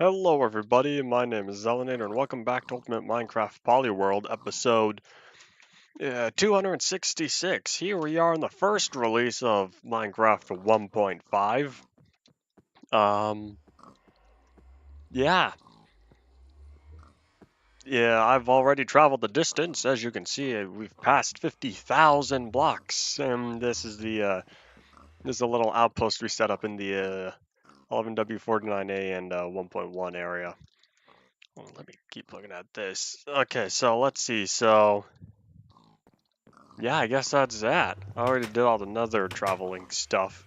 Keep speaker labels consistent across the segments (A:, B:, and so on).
A: Hello everybody, my name is Zelinator and welcome back to Ultimate Minecraft Polyworld episode 266. Here we are in the first release of Minecraft 1.5. Um, yeah. Yeah, I've already traveled the distance. As you can see, we've passed 50,000 blocks. And this is the little outpost we set up in the 11W49A and 1.1 area. Well, let me keep looking at this. Okay, so let's see. Yeah, I guess that's that. I already did all the nether traveling stuff.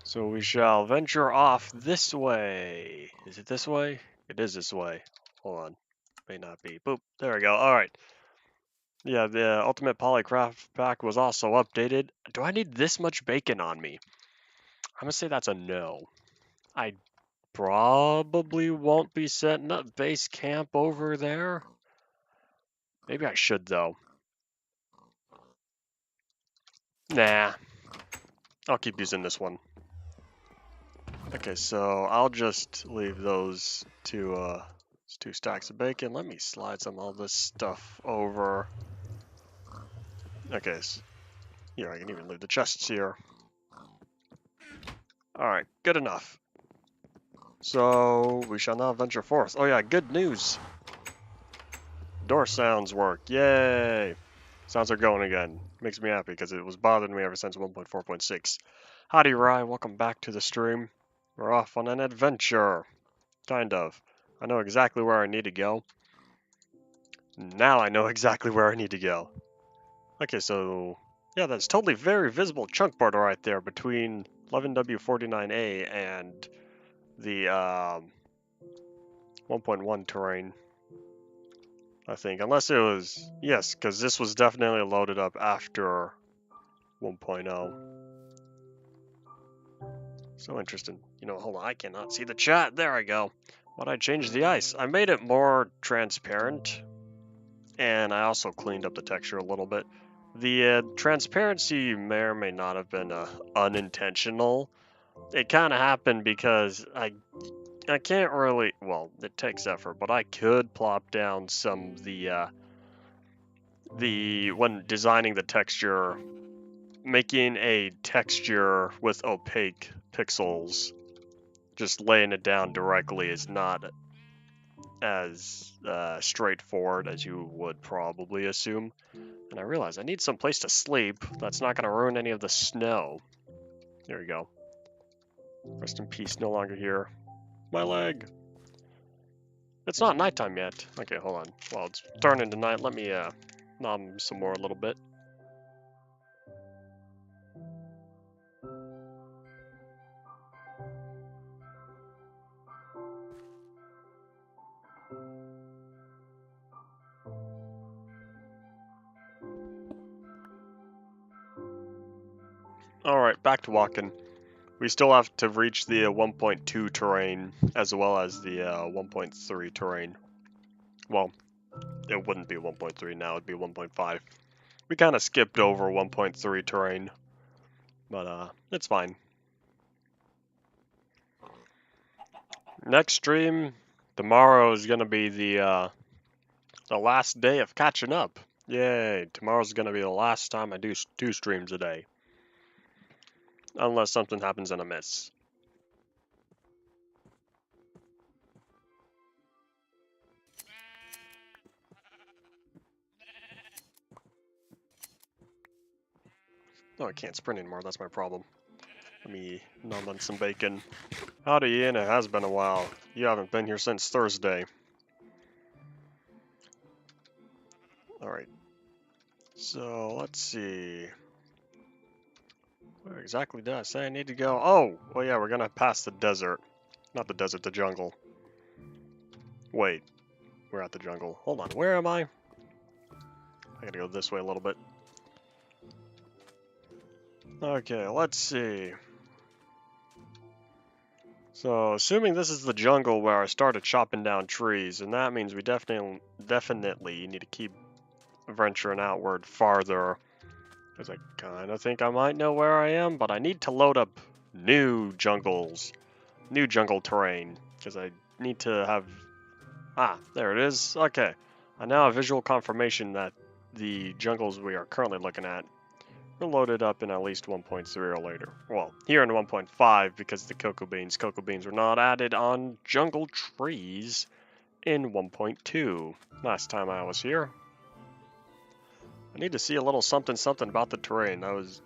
A: So we shall venture off this way. Is it this way? It is this way. Hold on. May not be. Boop. There we go. Alright. Yeah, the Ultimate Polycraft pack was also updated. Do I need this much bacon on me? I'm gonna say that's a no. I probably won't be setting up base camp over there. Maybe I should, though. Nah. I'll keep using this one. Okay, so I'll just leave those two stacks of bacon. Let me slide some of this stuff over. Okay, so here I can even leave the chests here. Alright, good enough. So we shall now venture forth. Oh yeah, good news. Door sounds work. Yay! Sounds are going again. Makes me happy because it was bothering me ever since 1.4.6. Howdy, Rye. Welcome back to the stream. We're off on an adventure. Kind of. I know exactly where I need to go. Now I know exactly where I need to go. Okay, so yeah, that's totally very visible chunk border right there between 11W49A and the 1.1 terrain, I think. Unless it was, yes, because this was definitely loaded up after 1.0. So interesting. You know, hold on, I cannot see the chat. There I go. Why'd I change the ice? I made it more transparent, and I also cleaned up the texture a little bit. The transparency may or may not have been unintentional. It kind of happened because I can't really, well, it takes effort, but I could plop down some of the when designing the texture, making a texture with opaque pixels, just laying it down directly is not as straightforward as you would probably assume. And I realize I need some place to sleep that's not going to ruin any of the snow. There we go. Rest in peace, no longer here. My leg! It's not nighttime yet. Okay, hold on. Well, it's turning to night. Let me nom some more a little bit. Alright, back to walking. We still have to reach the 1.2 terrain as well as the 1.3 terrain. Well, it wouldn't be 1.3 now, it'd be 1.5. We kind of skipped over 1.3 terrain, but it's fine. Next stream tomorrow is gonna be the last day of catching up. Yay! Tomorrow's gonna be the last time I do 2 streams a day, unless something happens and I miss. Oh, I can't sprint anymore. That's my problem. Let me nom on some bacon. Howdy, Ian. It has been a while. You haven't been here since Thursday. Alright. So, let's see. Where exactly did I say I need to go? Oh! Well, yeah, we're gonna pass the desert. Not the desert, the jungle. Wait. We're at the jungle. Hold on. Where am I? I gotta go this way a little bit. Okay, let's see. So, assuming this is the jungle where I started chopping down trees, and that means we definitely need to keep venturing outward farther, because I kind of think I might know where I am, but I need to load up new jungle terrain, because I need to have... Ah, there it is. Okay. I now have visual confirmation that the jungles we are currently looking at are loaded up in at least 1.3 or later. Well, here in 1.5 because the cocoa beans. Cocoa beans were not added on jungle trees in 1.2 last time I was here. I need to see a little something about the terrain. I was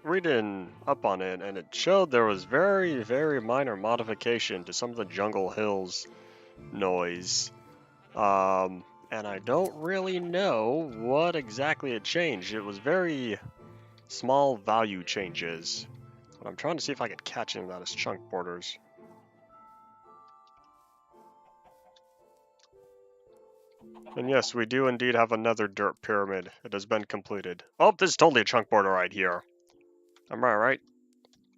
A: reading up on it, and it showed there was very minor modification to some of the jungle hills noise. And I don't really know what exactly it changed. It was very small value changes. But I'm trying to see if I could catch any of that as chunk borders. And yes, we do indeed have another dirt pyramid. It has been completed. Oh, this is totally a chunk border right here. Am I right?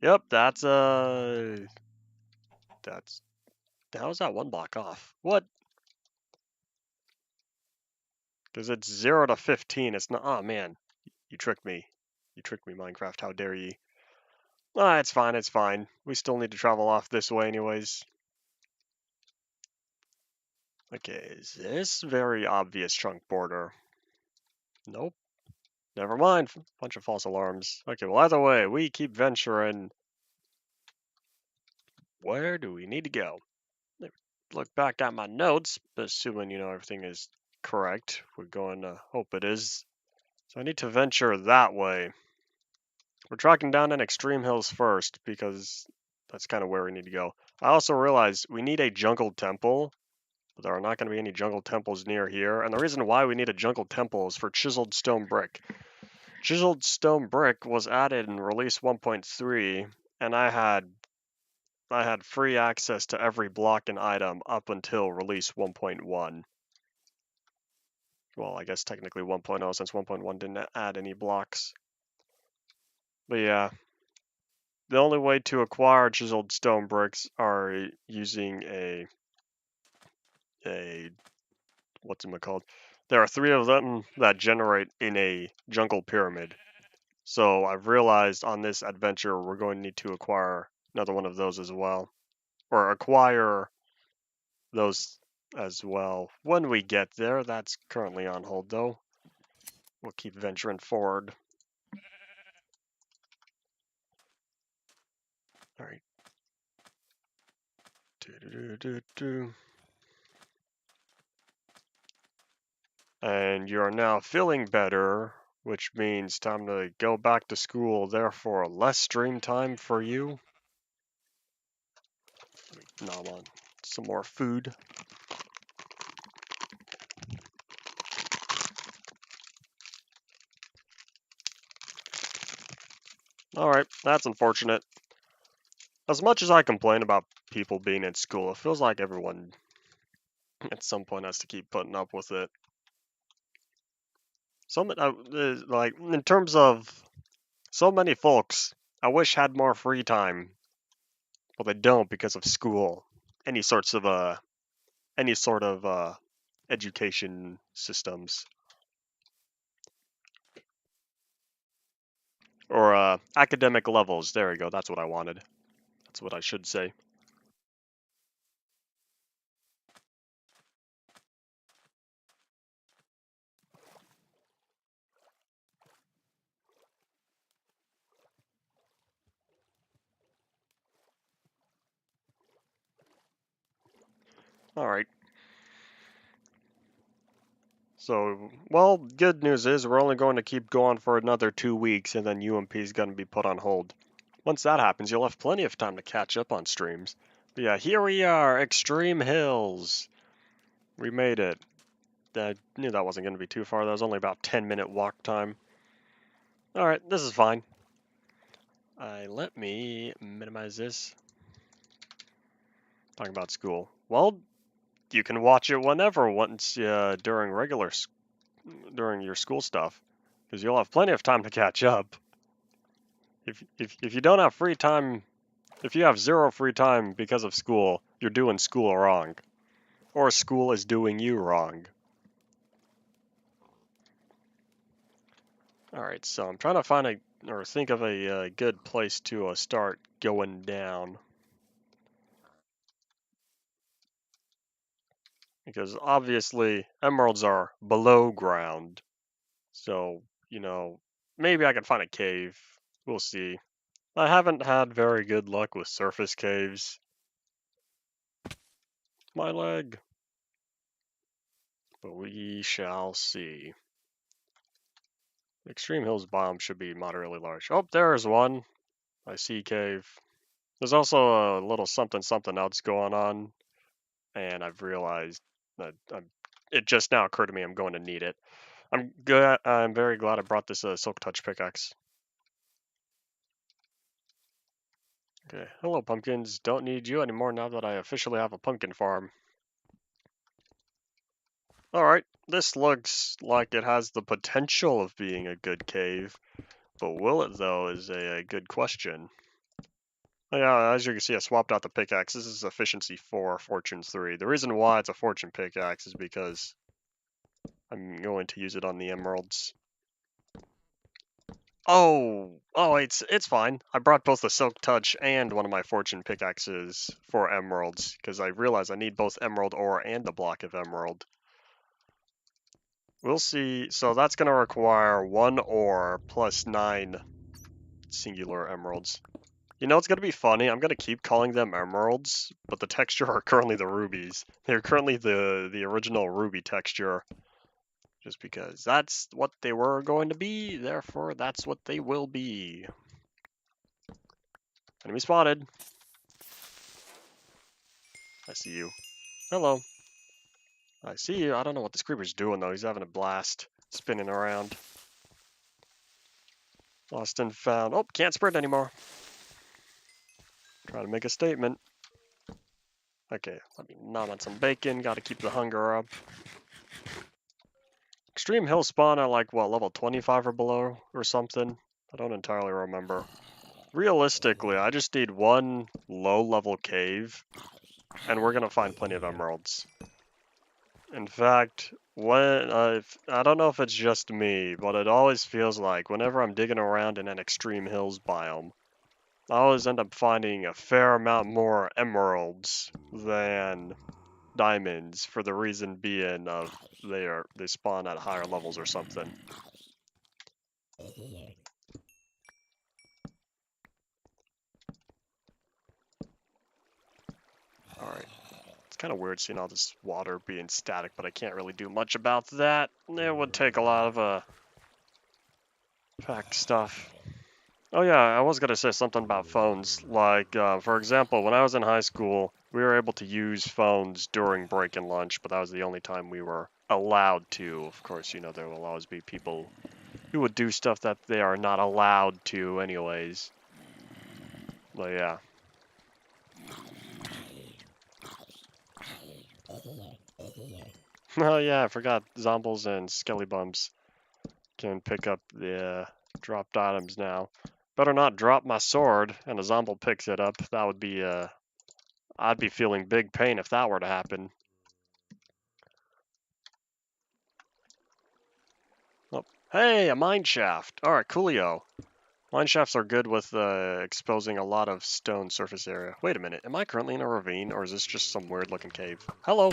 A: Yep, that's how is that one block off? What? Because it's 0 to 15. It's not. Oh man, you tricked me. You tricked me, Minecraft. How dare ye? Ah, it's fine. It's fine. We still need to travel off this way, anyways. Okay, is this very obvious chunk border? Nope. Never mind. Bunch of false alarms. Okay, well, either way, we keep venturing. Where do we need to go? Look back at my notes, assuming, everything is correct. We're going to hope it is. So I need to venture that way. We're tracking down in Extreme Hills first, because that's kind of where we need to go. I also realized we need a jungle temple, but there are not going to be any jungle temples near here. And the reason why we need a jungle temple is for chiseled stone brick. Chiseled stone brick was added in release 1.3, and I had free access to every block and item up until release 1.1. Well, I guess technically 1.0 since 1.1 didn't add any blocks. But yeah, the only way to acquire chiseled stone bricks are using a what's it called? There are 3 of them that generate in a jungle pyramid. So I've realized on this adventure we're going to need to acquire another one of those as well. Or acquire those as well when we get there. That's currently on hold though. We'll keep venturing forward. Alright. And you're now feeling better, which means time to go back to school, therefore less stream time for you. Nom on some more food. Alright, that's unfortunate. As much as I complain about people being in school, it feels like everyone at some point has to keep putting up with it. Like, in terms of so many folks, I wish had more free time. Well, they don't because of school. Any sort of education systems. Or academic levels. There we go. That's what I wanted. That's what I should say. Alright. So, well, good news is we're only going to keep going for another 2 weeks, and then UMP is going to be put on hold. Once that happens, you'll have plenty of time to catch up on streams. But yeah, here we are, Extreme Hills. We made it. I knew that wasn't going to be too far. That was only about 10-minute walk time. Alright, this is fine. Let me minimize this. Talking about school. Well, you can watch it whenever once during your school stuff, because you'll have plenty of time to catch up. If you don't have free time, if you have 0 free time because of school, you're doing school wrong, or school is doing you wrong. All right, so I'm trying to find or think of a good place to start going down. Because obviously emeralds are below ground. So, maybe I can find a cave. We'll see. I haven't had very good luck with surface caves. My leg. But we shall see. Extreme Hills biome should be moderately large. Oh, there's one. I see cave. There's also a little something something else going on. And I've realized that it just now occurred to me I'm going to need it. I'm good. I'm very glad I brought this Silk Touch pickaxe. Okay, hello pumpkins. Don't need you anymore now that I officially have a pumpkin farm. Alright, this looks like it has the potential of being a good cave, but will it though is a good question. Oh, yeah, as you can see, I swapped out the pickaxe. This is efficiency 4, fortune 3. The reason why it's a fortune pickaxe is because I'm going to use it on the emeralds. Oh, it's fine. I brought both the Silk Touch and one of my fortune pickaxes for emeralds because I realized I need both emerald ore and the block of emerald. We'll see. So that's going to require 1 ore plus 9 singular emeralds. You know, it's going to be funny. I'm going to keep calling them emeralds, but the texture are currently the rubies. They're currently the original ruby texture. Just because that's what they were going to be, therefore that's what they will be. Enemy spotted. I see you. Hello. I see you. I don't know what this creeper's doing though. He's having a blast. Spinning around. Lost and found. Oh, can't sprint anymore. Trying to make a statement. Okay, let me nom on some bacon. Gotta keep the hunger up. Extreme Hill spawn at like, what, level 25 or below or something? I don't entirely remember. Realistically, I just need one low-level cave, and we're gonna find plenty of emeralds. In fact, I don't know if it's just me, but it always feels like whenever I'm digging around in an Extreme Hills biome, I always end up finding a fair amount more emeralds than diamonds, for the reason being of they spawn at higher levels or something. Alright. It's kind of weird seeing all this water being static, but I can't really do much about that. It would take a lot of pack stuff. Oh yeah, I was gonna say something about phones. Like, for example, when I was in high school, we were able to use phones during break and lunch, but that was the only time we were allowed to. Of course, there will always be people who would do stuff that they are not allowed to anyways. But yeah. Oh yeah, I forgot Zombles and Skellybums can pick up the dropped items now. Better not drop my sword and a Zomble picks it up. That would be, I'd be feeling big pain if that were to happen. Oh, hey, a mine shaft. Alright, coolio. Mine shafts are good with exposing a lot of stone surface area. Wait a minute, am I currently in a ravine, or is this just some weird looking cave? Hello!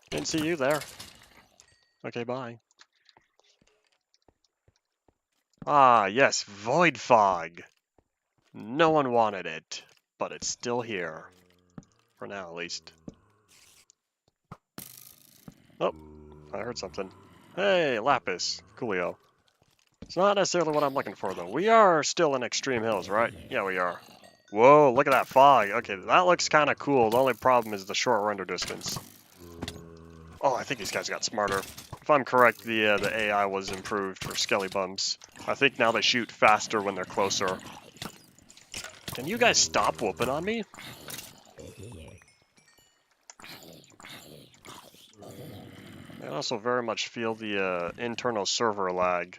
A: Didn't see you there. Okay, bye. Ah, yes, Void Fog! No one wanted it, but it's still here. For now, at least. Oh, I heard something. Hey, Lapis. Coolio. It's not necessarily what I'm looking for, though. We are still in Extreme Hills, right? Yeah, we are. Whoa, look at that fog. Okay, that looks kind of cool. The only problem is the short render distance. Oh, I think these guys got smarter. If I'm correct, the AI was improved for Skellybums. I think now they shoot faster when they're closer. Can you guys stop whooping on me? I also very much feel the internal server lag.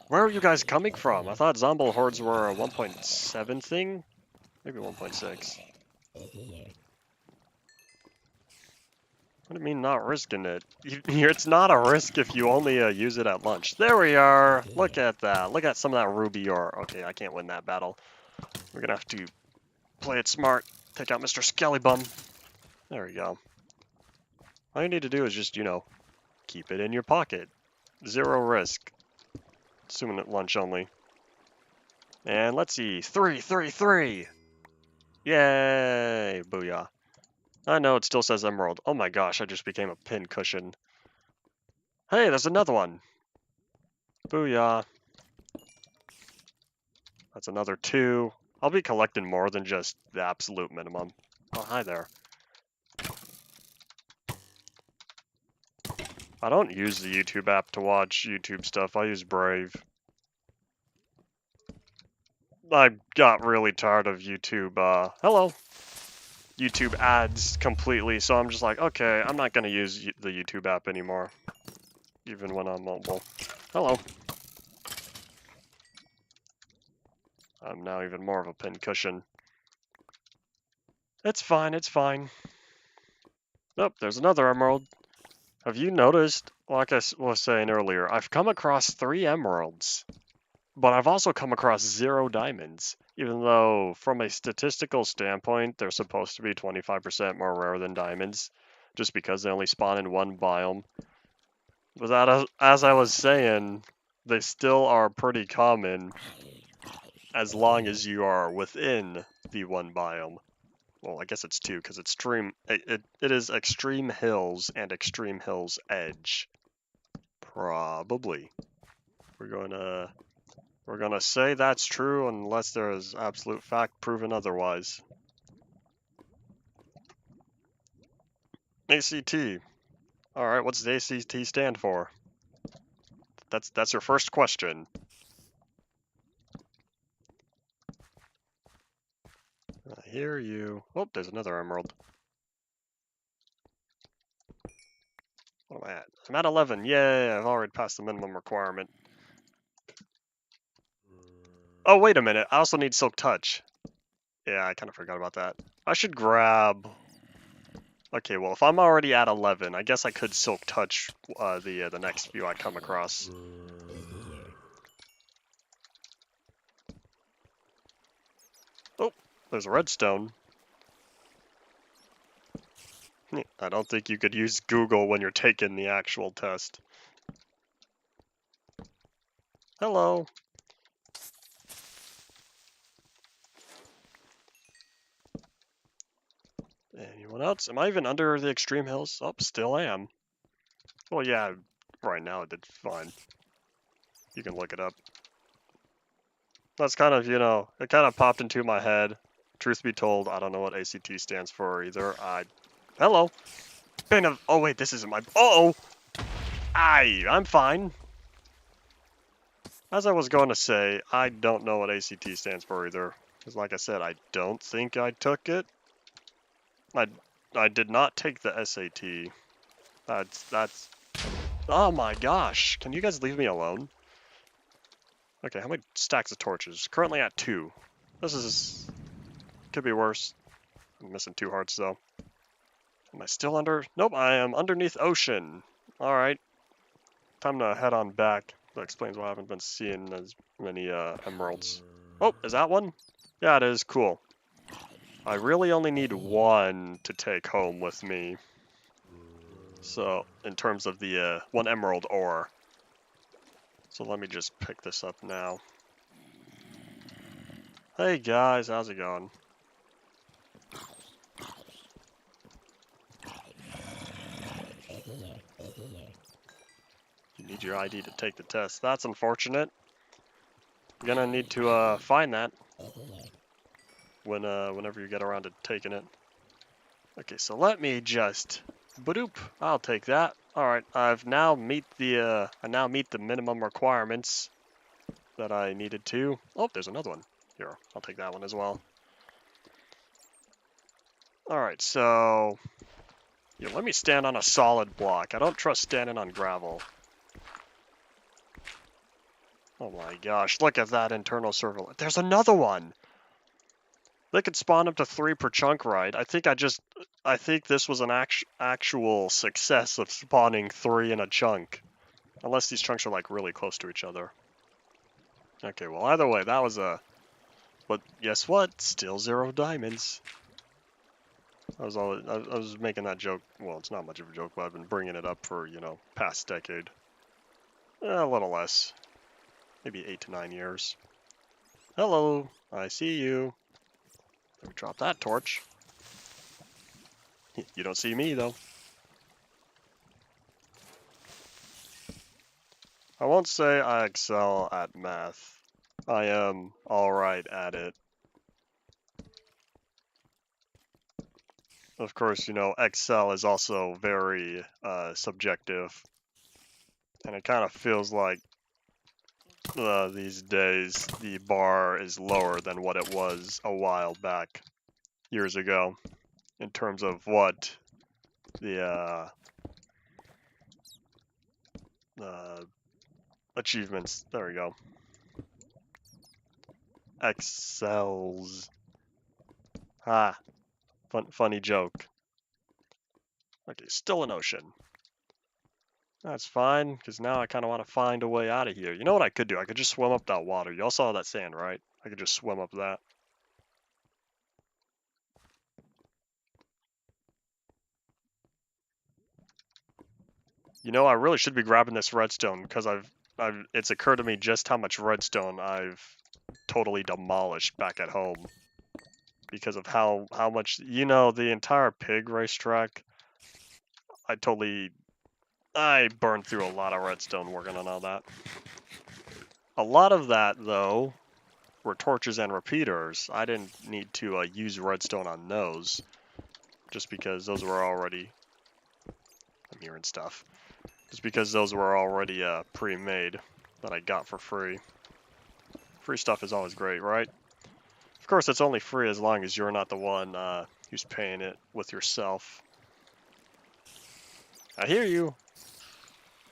A: Where are you guys coming from? I thought Zomble hordes were a 1.7 thing? Maybe 1.6. What do you mean not risking it? It's not a risk if you only use it at lunch. There we are! Look at that. Look at some of that ruby ore. Okay, I can't win that battle. We're gonna have to play it smart. Take out Mr. Skellybum. There we go. All you need to do is just, you know, keep it in your pocket. 0 risk. Assuming at lunch only. And let's see. 3, 3, 3! Yay! Booyah. I know it still says emerald. Oh my gosh, I just became a pin cushion. Hey, there's another one! Booyah. That's another 2. I'll be collecting more than just the absolute minimum. Oh, hi there. I don't use the YouTube app to watch YouTube stuff. I use Brave. I got really tired of YouTube, hello! YouTube ads completely, so I'm just like, okay, I'm not gonna use the YouTube app anymore. Even when I'm mobile. Hello. I'm now even more of a pincushion. It's fine, it's fine. Oh, there's another emerald. Have you noticed, like I was saying earlier, I've come across 3 emeralds, but I've also come across 0 diamonds, even though from a statistical standpoint, they're supposed to be 25% more rare than diamonds, just because they only spawn in one biome. But that, as I was saying, they still are pretty common as long as you are within the one biome. Well, I guess it's 2 because it's it is Extreme Hills and Extreme Hills Edge. Probably. We're gonna say that's true unless there is absolute fact proven otherwise. ACT. All right, what's the ACT stand for? That's your first question. I hear you. Oh, there's another emerald. What am I at? I'm at 11. Yay, I've already passed the minimum requirement. Oh, wait a minute. I also need Silk Touch. Yeah, I kind of forgot about that. I should grab... Okay, well, if I'm already at 11, I guess I could Silk Touch the next few I come across. Oh, there's a redstone. I don't think you could use Google when you're taking the actual test. Hello. Anyone else? Am I even under the extreme hills? Oh, still am. Well, yeah, right now I did fine. You can look it up. That's kind of, you know, it kind of popped into my head. Truth be told, I don't know what ACT stands for either. Hello. Oh wait, this isn't my... Uh-oh! I'm fine. As I was going to say, I don't know what ACT stands for either. Because like I said, I don't think I took it. I did not take the SAT. That's... Oh my gosh, can you guys leave me alone? Okay, how many stacks of torches? Currently at 2. This is... could be worse. I'm missing 2 hearts though. Am I still under? Nope, I am underneath ocean. Alright. Time to head on back. That explains why I haven't been seeing as many emeralds. Oh, is that one? Yeah, it is. Cool. I really only need 1 to take home with me. So, in terms of the 1 emerald ore. So let me just pick this up now. Hey guys, how's it going? You need your ID to take the test. That's unfortunate. You're gonna need to find that whenever you get around to taking it. Okay, so let me just badoop. I'll take that. All right, I now meet the minimum requirements that I needed to. Oh, there's another one. Here, I'll take that one as well. All right, so yeah, let me stand on a solid block. I don't trust standing on gravel. Oh my gosh, look at that internal circle. There's another one! They could spawn up to 3 per chunk ride. I think this was an actual success of spawning 3 in a chunk. Unless these chunks are like really close to each other. Okay, well either way, that was a... But guess what? Still 0 diamonds. I was making that joke. Well, it's not much of a joke, but I've been bringing it up for, you know, past decade. A little less. Maybe 8 to 9 years. Hello, I see you. Let me drop that torch. You don't see me, though. I won't say I excel at math. I am alright at it. Of course, you know, excel is also very subjective. And it kind of feels like these days the bar is lower than what it was a while back, years ago, in terms of what the achievements. There we go. Excels. Ha. Funny joke. Okay, still an ocean. That's fine, because now I kind of want to find a way out of here. You know what I could do? I could just swim up that water. Y'all saw that sand, right? I could just swim up that. You know, I really should be grabbing this redstone, because it's occurred to me just how much redstone I've totally demolished back at home. Because of how much, you know, the entire pig racetrack, I burned through a lot of redstone working on all that. A lot of that, though, were torches and repeaters. I didn't need to use redstone on those, just because those were already... I'm hearing stuff. Just because those were already pre-made that I got for free. Free stuff is always great, right? Of course, it's only free as long as you're not the one who's paying it with yourself. I hear you.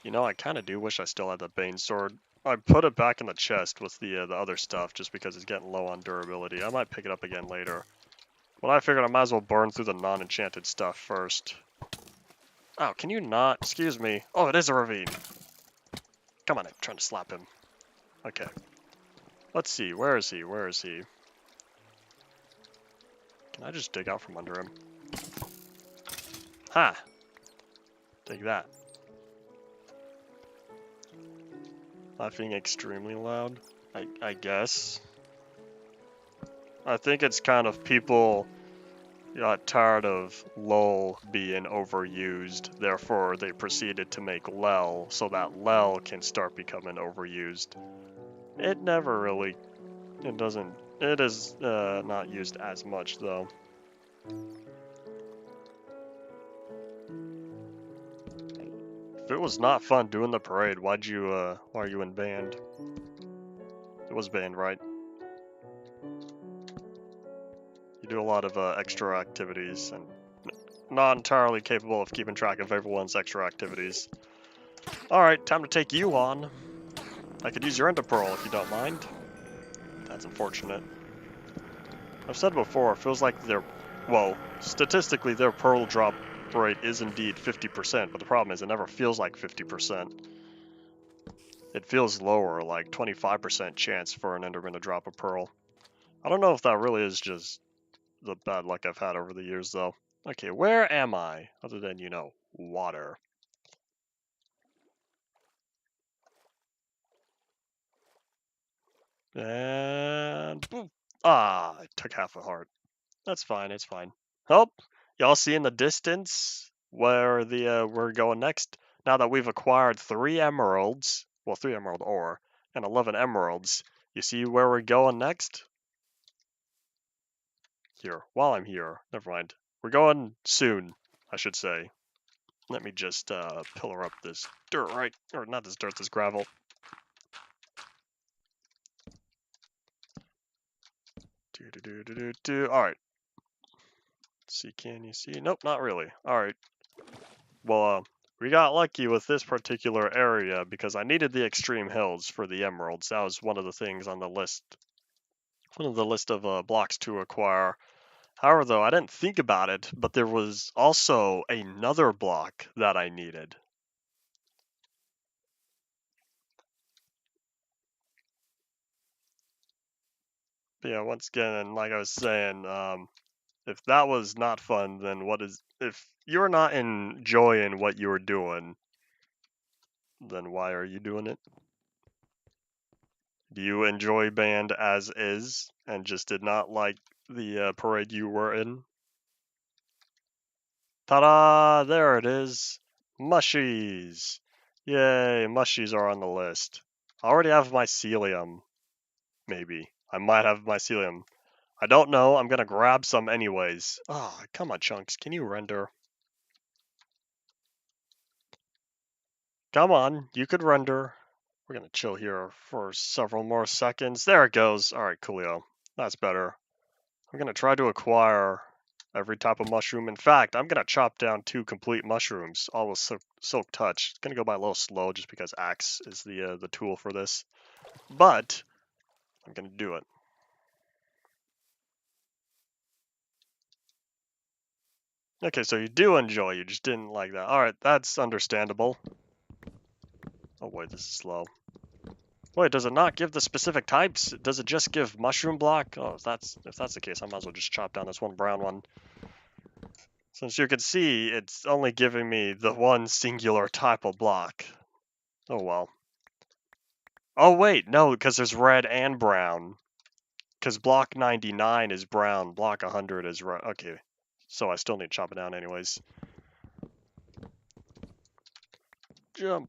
A: You know, I kind of do wish I still had the Bane sword. I put it back in the chest with the other stuff just because it's getting low on durability. I might pick it up again later. But I figured I might as well burn through the non-enchanted stuff first. Oh, can you not? Excuse me. Oh, it is a ravine. Come on, I'm trying to slap him. Okay. Let's see. Where is he? Where is he? Can I just dig out from under him? Ha! Take that. Laughing extremely loud, I guess. I think it's kind of people got tired of LOL being overused, therefore they proceeded to make LEL so that LEL can start becoming overused. It never really, it is not used as much though. If it was not fun doing the parade, why are you in band? It was band, right? You do a lot of extra activities and not entirely capable of keeping track of everyone's extra activities. Alright, time to take you on. I could use your ender pearl if you don't mind. That's unfortunate. I've said before, it feels like statistically their pearl drop rate is indeed 50%, but the problem is it never feels like 50%. It feels lower, like 25% chance for an enderman to drop a pearl. I don't know if that really is just the bad luck I've had over the years, though. Okay, where am I? Other than, you know, water. And boop. Ah, I took half a heart. That's fine, it's fine. Oh, y'all see in the distance where we're going next? Now that we've acquired 3 emeralds, well, 3 emerald ore, and 11 emeralds, you see where we're going next? Here, while I'm here, never mind. We're going soon, I should say. Let me just pillar up this dirt, right? Or not this dirt, this gravel. Alright. See, can you see? Nope, not really. Alright. Well, we got lucky with this particular area because I needed the extreme hills for the emeralds. That was one of the things on the list. One of the list of blocks to acquire. However, though, I didn't think about it, but there was also another block that I needed. But yeah, once again, like I was saying, If that was not fun, then what is... If you're not enjoying what you're doing, then why are you doing it? Do you enjoy band as is, and just did not like the parade you were in? Ta-da! There it is! Mushies! Yay, mushies are on the list. I already have mycelium. Maybe. I might have mycelium. I don't know, I'm gonna grab some anyways. Ah, oh, come on, Chunks, can you render? Come on, you could render. We're gonna chill here for several more seconds. There it goes. Alright, coolio. That's better. I'm gonna try to acquire every type of mushroom. In fact, I'm gonna chop down 2 complete mushrooms, all with silk touch. It's gonna go by a little slow just because axe is the tool for this. But I'm gonna do it. Okay, so you do enjoy, you just didn't like that. Alright, that's understandable. Oh wait, this is slow. Wait, does it not give the specific types? Does it just give mushroom block? Oh, if that's the case, I might as well just chop down this one brown one. Since you can see, it's only giving me the one singular type of block. Oh well. Oh wait, no, because there's red and brown. Because block 99 is brown, block 100 is red. Okay, so I still need to chop it down anyways. Jump.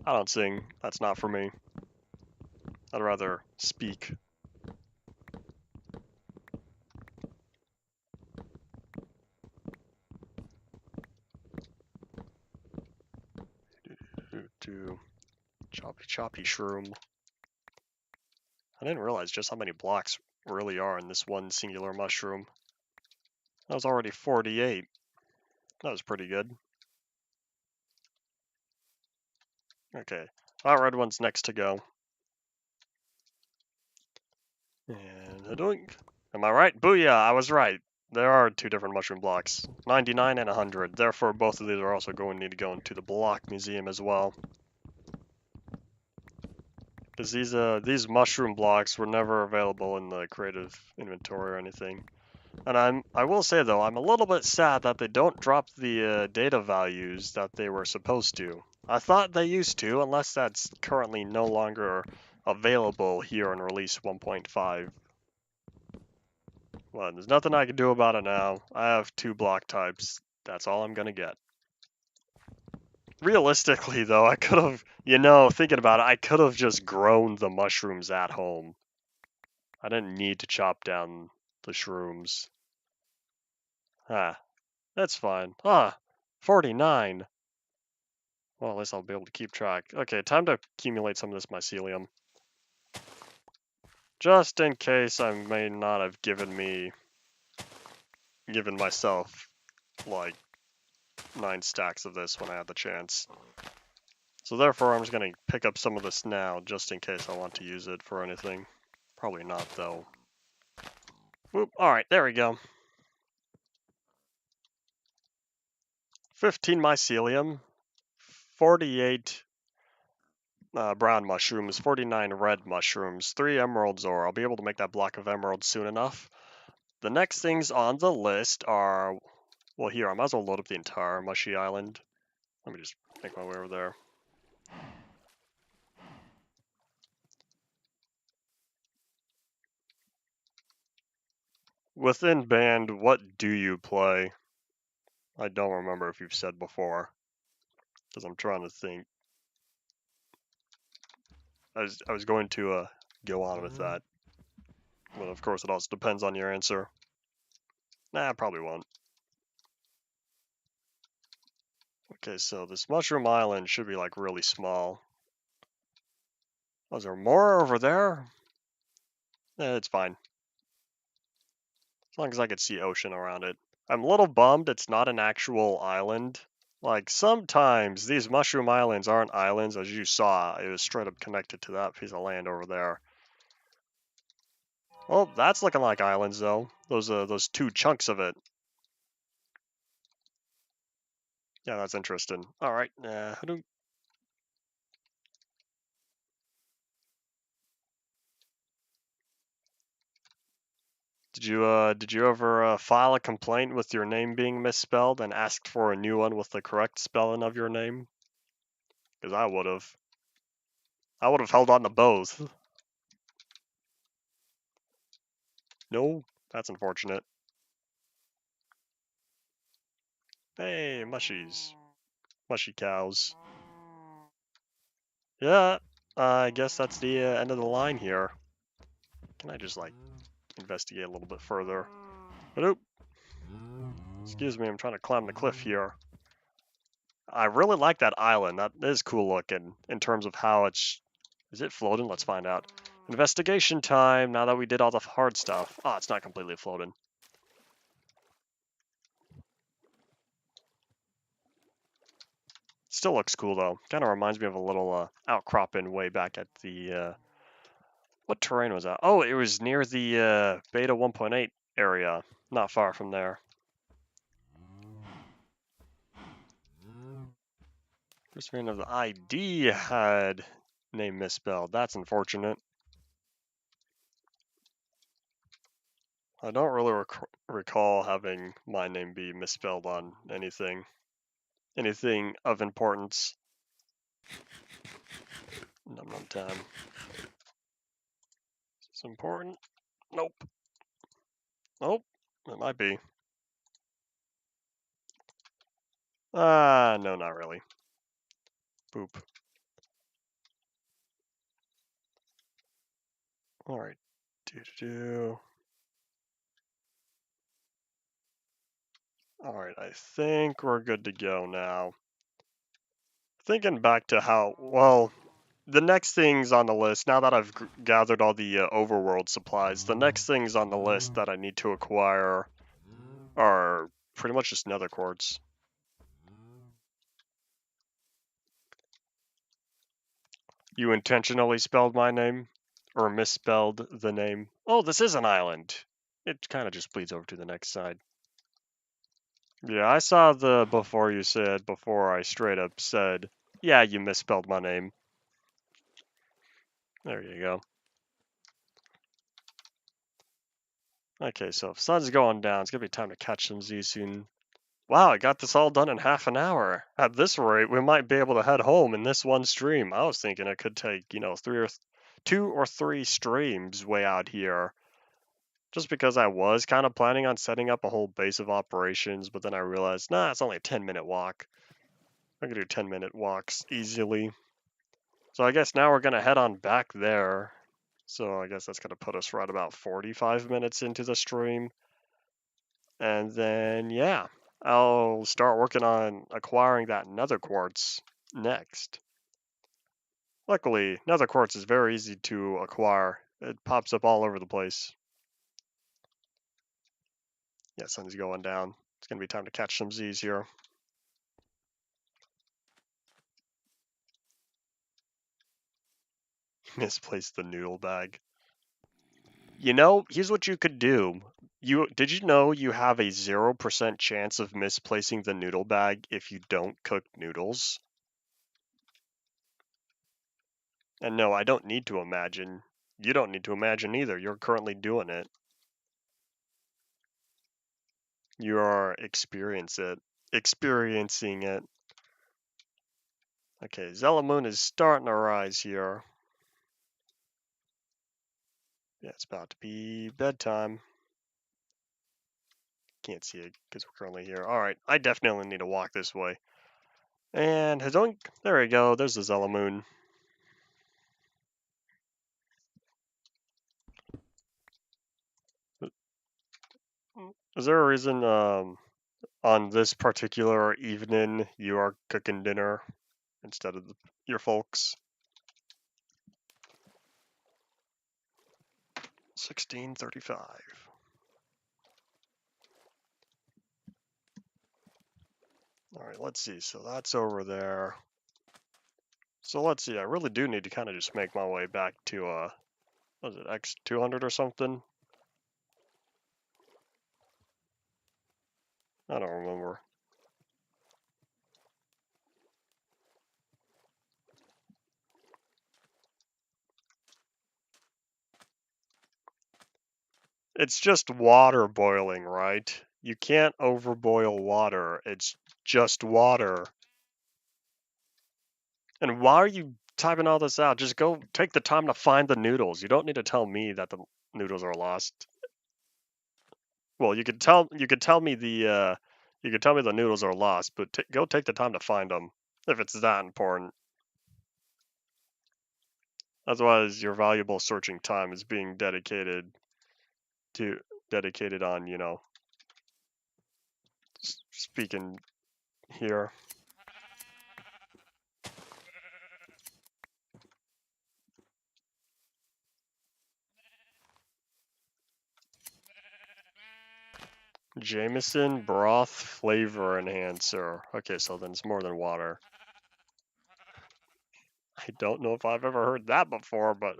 A: I don't sing. That's not for me. I'd rather speak. Choppy shroom. I didn't realize just how many blocks really are in this one singular mushroom. That was already 48. That was pretty good. Okay, that red one's next to go. And a doink. Am I right? Booyah, I was right. There are 2 different mushroom blocks, 99 and 100. Therefore, both of these are also going to need to go into the block museum as well. Because these mushroom blocks were never available in the creative inventory or anything. And I will say though, I'm a little bit sad that they don't drop the data values that they were supposed to. I thought they used to, unless that's currently no longer available here in release 1.5. Well, there's nothing I can do about it now. I have 2 block types. That's all I'm gonna get. Realistically though, I could have, thinking about it, I could have just grown the mushrooms at home. I didn't need to chop down the shrooms. Ah, that's fine. 49. Well, at least I'll be able to keep track. Okay, time to accumulate some of this mycelium. Just in case I may not have given myself, like, 9 stacks of this when I had the chance. So therefore, I'm just going to pick up some of this now, just in case I want to use it for anything. Probably not, though. Whoop, alright, there we go. 15 mycelium, 48 brown mushrooms, 49 red mushrooms, 3 emeralds ore. I'll be able to make that block of emeralds soon enough. The next things on the list are, well here, I might as well load up the entire mushy island. Let me just make my way over there. Within band, what do you play? I don't remember if you've said before, because I'm trying to think. I was going to go on with that, but of course it also depends on your answer. Nah, probably won't. Okay, so this mushroom island should be like really small. Oh, is there more over there? It's fine. As long as I could see ocean around it. I'm a little bummed it's not an actual island. Like, sometimes these mushroom islands aren't islands, as you saw. It was straight up connected to that piece of land over there. Oh, that's looking like islands, though. Those 2 chunks of it. Yeah, that's interesting. Alright, Did you ever file a complaint with your name being misspelled and asked for a new one with the correct spelling of your name? Because I would have. I would have held on to both. No, that's unfortunate. Hey, mushies. Mushy cows. Yeah, I guess that's the end of the line here. Can I just, like, investigate a little bit further? Nope. Excuse me, I'm trying to climb the cliff here. I really like that island. That is cool looking in terms of how it's... Is it floating? Let's find out. Investigation time, now that we did all the hard stuff. Oh, it's not completely floating. Still looks cool, though. Kind of reminds me of a little outcropping way back at the... What terrain was that? Oh, it was near the Beta 1.8 area. Not far from there. First variant of the ID had name misspelled. That's unfortunate. I don't really recall having my name be misspelled on anything of importance. Num num time. Is this important? Nope. Nope. It might be. No, not really. Boop. All right. All right, I think we're good to go now. Thinking back to how, well, the next things on the list, now that I've gathered all the overworld supplies, the next things on the list that I need to acquire are pretty much just nether quartz. You intentionally spelled my name? Or misspelled the name? Oh, this is an island. It kind of just bleeds over to the next side. Yeah, I saw the before you said, before I straight up said, yeah, you misspelled my name. There you go. Okay, so if sun's going down, it's gonna be time to catch some Z soon. Wow, I got this all done in half an hour. At this rate, we might be able to head home in this one stream. I was thinking it could take, you know, two or three streams way out here. Just because I was kind of planning on setting up a whole base of operations, but then I realized, nah, it's only a 10-minute walk. I can do 10-minute walks easily. So I guess now we're gonna head on back there. So I guess that's gonna put us right about 45 minutes into the stream. And then, yeah, I'll start working on acquiring that nether quartz next. Luckily, nether quartz is very easy to acquire. It pops up all over the place. Yeah, sun's going down. It's going to be time to catch some Z's here. Misplaced the noodle bag. You know, here's what you could do. Did you know you have a 0% chance of misplacing the noodle bag if you don't cook noodles? And no, I don't need to imagine. You don't need to imagine either. You're currently doing it. You are experiencing it. Okay, Zelamoon is starting to rise here. Yeah, it's about to be bedtime. Can't see it because we're currently here. Alright, I definitely need to walk this way. And Hazoink, there we go, there's the Zelamoon. Is there a reason on this particular evening you are cooking dinner instead of your folks? 1635. Alright, let's see. So that's over there. So let's see. I really do need to kind of just make my way back to, what is it, X200 or something? I don't remember. It's just water boiling, right? You can't overboil water. It's just water. And why are you typing all this out? Just go take the time to find the noodles. You don't need to tell me that the noodles are lost. Well, you could tell me the noodles are lost, but go take the time to find them if it's that important. Otherwise, your valuable searching time is being dedicated on, you know, speaking here. Jameson broth flavor enhancer. Okay, so then it's more than water. I don't know if I've ever heard that before, but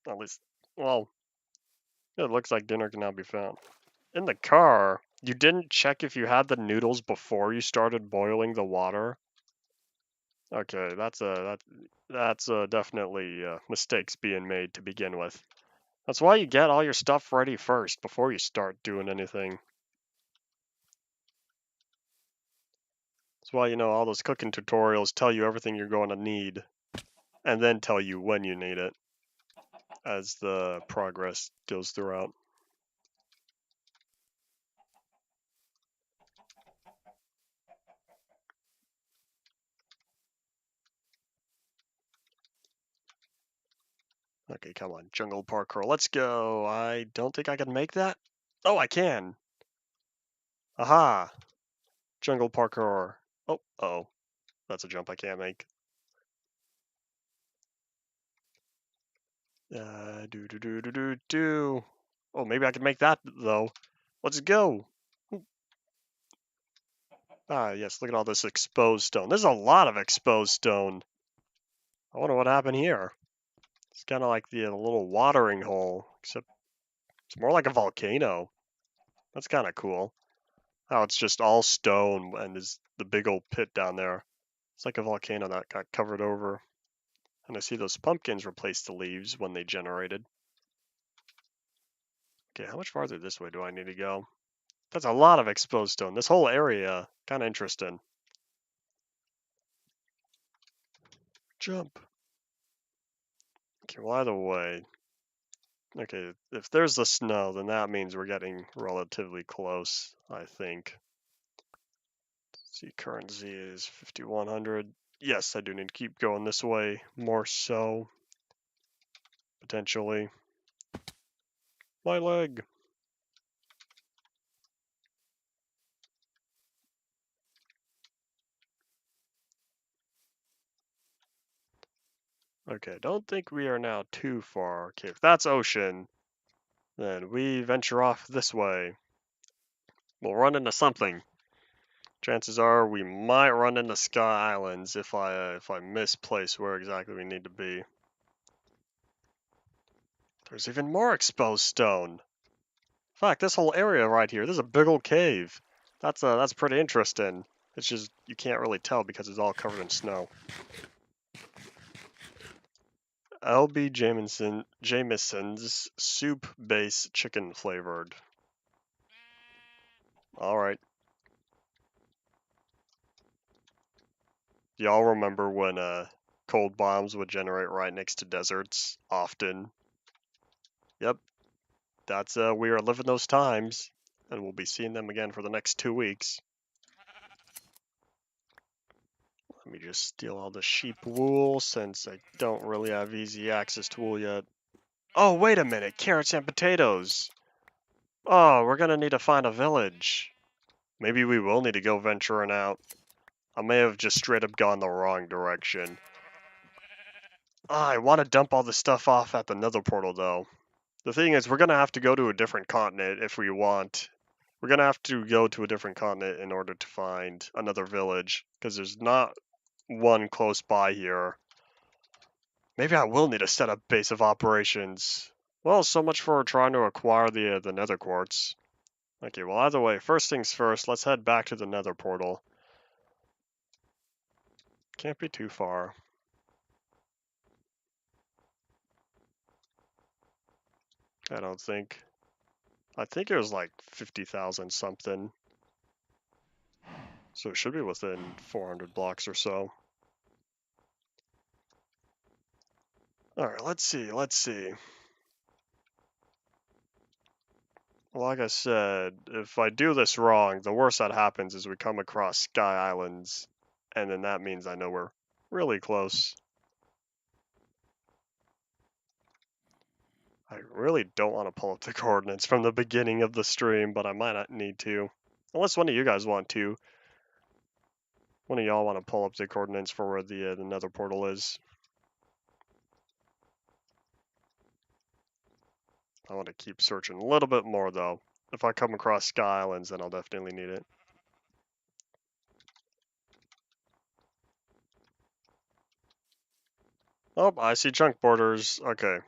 A: at least, well, it looks like dinner can now be found. In the car, you didn't check if you had the noodles before you started boiling the water? Okay, that's definitely mistakes being made to begin with. That's why you get all your stuff ready first before you start doing anything. That's why, you know, all those cooking tutorials tell you everything you're going to need and then tell you when you need it as the progress goes throughout. Okay, come on, jungle parkour, let's go. I don't think I can make that. Oh, I can. Aha, jungle parkour. Oh, that's a jump I can't make. Do. Oh, maybe I can make that though. Let's go. Ah, yes, look at all this exposed stone. There's a lot of exposed stone. I wonder what happened here. It's kind of like the little watering hole, except it's more like a volcano. That's kind of cool. How it's just all stone and there's the big old pit down there. It's like a volcano that got covered over. And I see those pumpkins replaced the leaves when they generated. Okay, how much farther this way do I need to go? That's a lot of exposed stone. This whole area, kind of interesting. Jump. Okay, well, either way. Okay, if there's the snow, then that means we're getting relatively close, I think. See, current Z is 5100. Yes, I do need to keep going this way, more so. Potentially. My leg. Okay, don't think we are now too far. Okay, if that's ocean, then we venture off this way. We'll run into something. Chances are we might run into Sky Islands if I misplace where exactly we need to be. There's even more exposed stone. In fact, this whole area right here, there's a big old cave. That's pretty interesting. It's just you can't really tell because it's all covered in snow. LB Jameson's soup base chicken flavored. All right. Y'all remember when cold bombs would generate right next to deserts often? Yep, that's we are living those times, and we'll be seeing them again for the next 2 weeks. Let me just steal all the sheep wool since I don't really have easy access to wool yet. Oh, wait a minute, carrots and potatoes. Oh, we're gonna need to find a village. Maybe we will need to go venturing out. I may have just straight up gone the wrong direction. I want to dump all the stuff off at the nether portal though. The thing is, we're gonna have to go to a different continent if we want. We're gonna have to go to a different continent in order to find another village, because there's not one close by here. Maybe I will need to set up base of operations. Well, so much for trying to acquire the nether quartz. Okay, well either way, first things first, let's head back to the nether portal. Can't be too far. I don't think. I think it was like 50,000 something. So it should be within 400 blocks or so. Alright, let's see. Like I said, if I do this wrong, the worst that happens is we come across Sky Islands, and then that means I know we're really close. I really don't want to pull up the coordinates from the beginning of the stream, but I might not need to. Unless one of you guys want to. One of y'all want to pull up the coordinates for where the Nether portal is. I want to keep searching a little bit more, though. If I come across Sky Islands, then I'll definitely need it. Oh, I see chunk borders. Okay.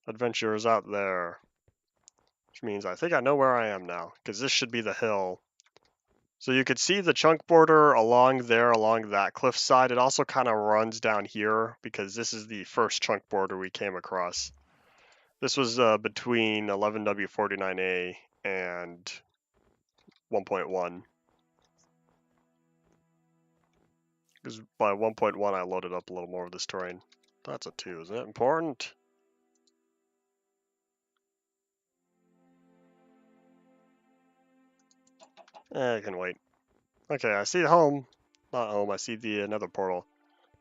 A: Adventurers out there. Which means I think I know where I am now, because this should be the hill. So you could see the chunk border along there, along that cliff side. It also kind of runs down here, because this is the first chunk border we came across. This was between 11W49A and 1.1. Because by 1.1 I loaded up a little more of this terrain. That's a 2, is that important? I can wait. Okay, I see home. Not home, I see the Nether portal.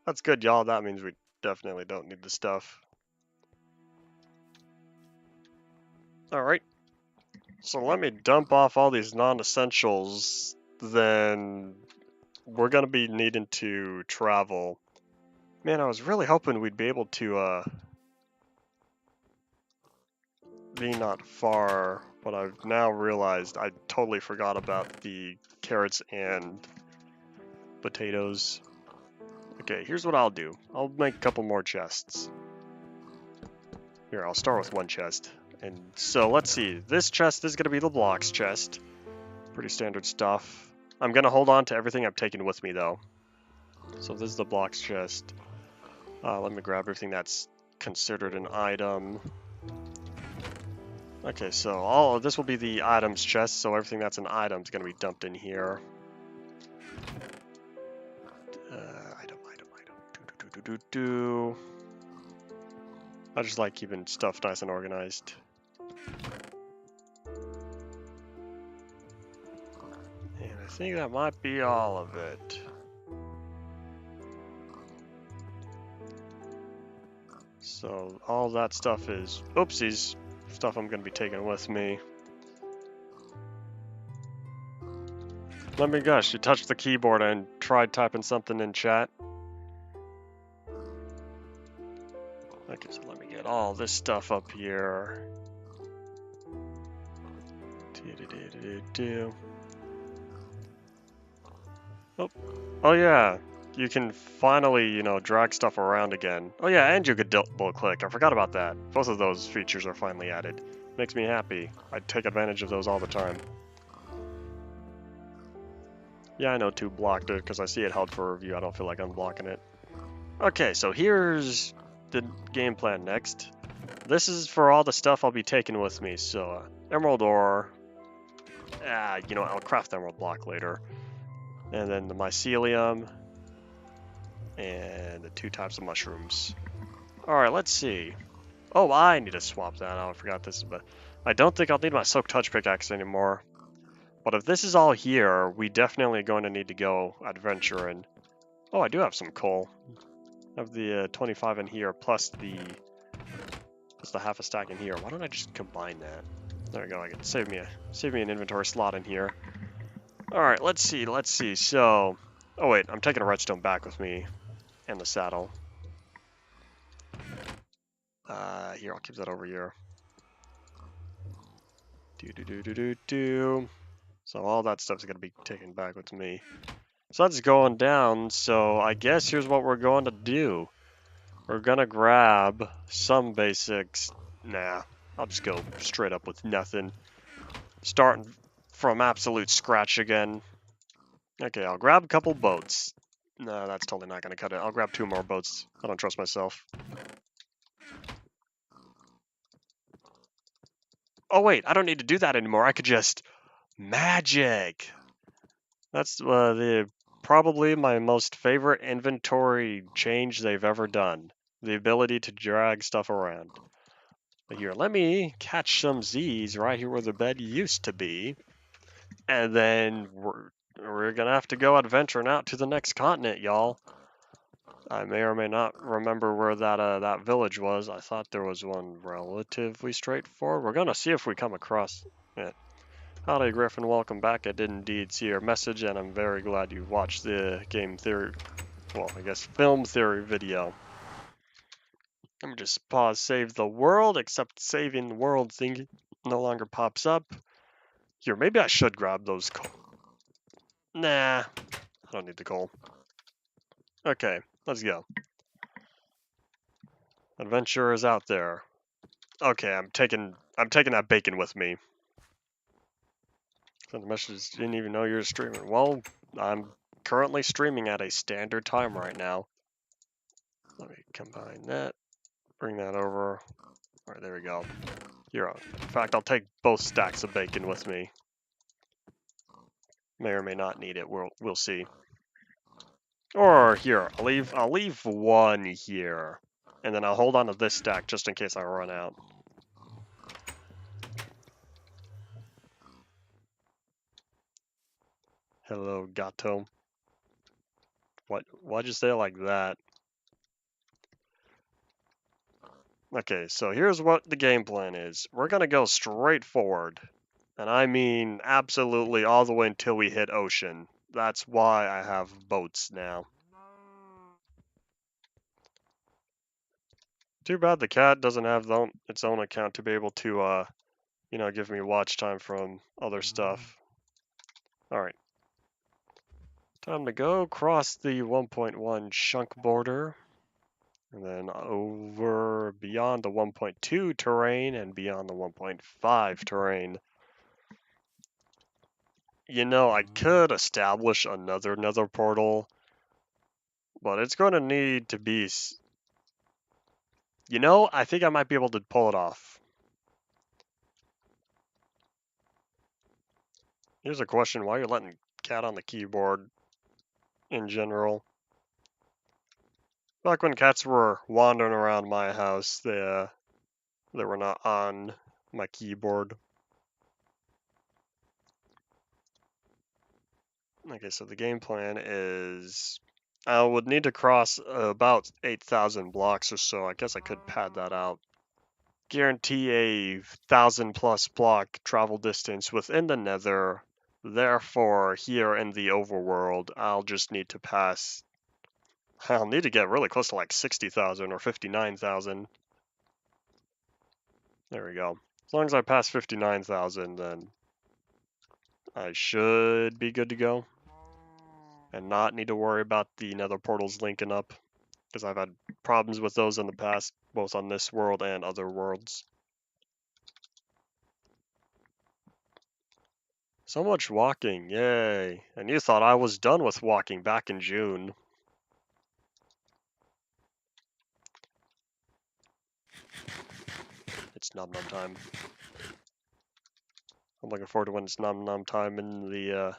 A: That's good, y'all. That means we definitely don't need the stuff. Alright. So let me dump off all these non-essentials. Then we're going to be needing to travel. Man, I was really hoping we'd be able to be not far, but I've now realized I totally forgot about the carrots and potatoes. Okay, here's what I'll do. I'll make a couple more chests. Here, I'll start with one chest. And so let's see. This chest is going to be the blocks chest. Pretty standard stuff. I'm going to hold on to everything I've taken with me, though. So this is the blocks chest. Let me grab everything that's considered an item. Okay, so all of this will be the items chest, so everything that's an item is going to be dumped in here. Item. Do. I just like keeping stuff nice and organized. And I think that might be all of it. So all that stuff is, oopsies, stuff I'm going to be taking with me. Let me guess, you touched the keyboard and tried typing something in chat? Okay, so let me get all this stuff up here. Oh yeah, you can finally, drag stuff around again. Oh yeah, and you could double click. I forgot about that. Both of those features are finally added. Makes me happy. I take advantage of those all the time. Yeah, I know 2 blocked it because I see it held for review. I don't feel like unblocking it. Okay, so here's the game plan next. This is for all the stuff I'll be taking with me. So, emerald ore. I'll craft the emerald block later. And then the mycelium. And the 2 types of mushrooms. Alright, let's see. Oh, I need to swap that out. I forgot this, but I don't think I'll need my Silk Touch pickaxe anymore. But if this is all here, we definitely are going to need to go adventuring. Oh, I do have some coal. I have the 25 in here, plus the half a stack in here. Why don't I just combine that? There we go. I can save me an inventory slot in here. All right, let's see. So, oh wait, I'm taking a redstone back with me, and the saddle. Here, I'll keep that over here. So all that stuff's gonna be taken back with me. So that's going down. So I guess here's what we're going to do. We're gonna grab some basics. Nah, I'll just go straight up with nothing. Starting from absolute scratch again. Okay, I'll grab a couple boats. No, that's totally not gonna cut it. I'll grab 2 more boats. I don't trust myself. Oh wait, I don't need to do that anymore. I could just magic. That's probably my most favorite inventory change they've ever done. The ability to drag stuff around. Here, let me catch some Z's right here where the bed used to be. And then we're gonna have to go adventuring out to the next continent, y'all. I may or may not remember where that village was. I thought there was one relatively straightforward. We're gonna see if we come across it. Howdy, Griffin. Welcome back. I did indeed see your message, and I'm very glad you watched the game theory, well, I guess film theory video. Let me just pause, save the world, except saving the world thing no longer pops up. Here, maybe I should grab those coal. Nah, I don't need the coal. Okay, let's go. Adventure is out there. Okay, I'm taking that bacon with me. Sent the message, didn't even know you were streaming. Well, I'm currently streaming at a standard time right now. Let me combine that, bring that over. All right, there we go. Here, in fact, I'll take both stacks of bacon with me. May or may not need it. We'll see. Or here, I'll leave one here, and then I'll hold on to this stack just in case I run out. Hello, gato. Why'd you say it like that? Okay, so here's what the game plan is. We're gonna go straight forward. And I mean absolutely all the way until we hit ocean. That's why I have boats now. Too bad the cat doesn't have its own account to be able to, give me watch time from other stuff. Alright. Time to go cross the 1.1 chunk border. And then over beyond the 1.2 terrain and beyond the 1.5 terrain. You know, I could establish another nether portal, but it's going to need to be... You know, I think I might be able to pull it off. Here's a question, why are you letting cat on the keyboard in general? Back when cats were wandering around my house, they were not on my keyboard. Okay, so the game plan is I would need to cross about 8,000 blocks or so. I guess I could pad that out. Guarantee a 1,000+ block travel distance within the nether. Therefore, here in the overworld, I'll just need to pass... I'll need to get really close to like 60,000 or 59,000. There we go. As long as I pass 59,000, then I should be good to go. And not need to worry about the nether portals linking up, because I've had problems with those in the past, both on this world and other worlds. So much walking, yay. And you thought I was done with walking back in June. It's nom nom time. I'm looking forward to when it's nom nom time in the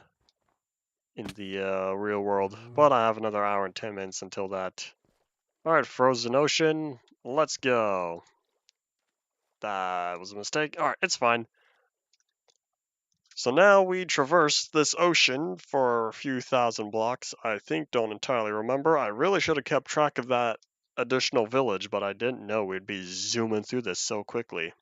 A: real world. But I have another hour and 10 minutes until that. Alright, Frozen Ocean, let's go. That was a mistake. Alright, it's fine. So now we traverse this ocean for a few thousand blocks. I don't entirely remember. I really should have kept track of that additional village, but I didn't know we'd be zooming through this so quickly.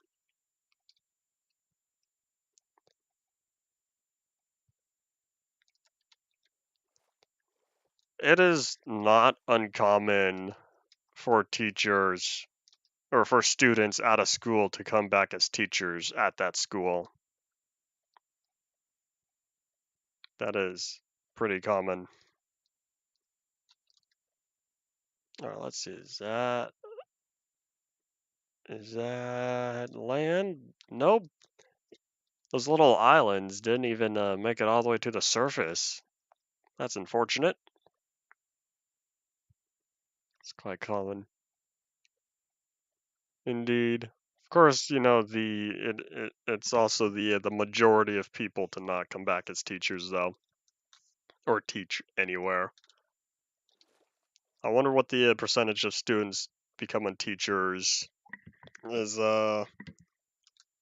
A: It is not uncommon for teachers or for students at a school to come back as teachers at that school. That is pretty common. Alright, let's see, is that land? Nope. Those little islands didn't even make it all the way to the surface. That's unfortunate. It's quite common. Indeed. Of course, you know it's also the majority of people to not come back as teachers though, or teach anywhere. I wonder what the percentage of students becoming teachers is.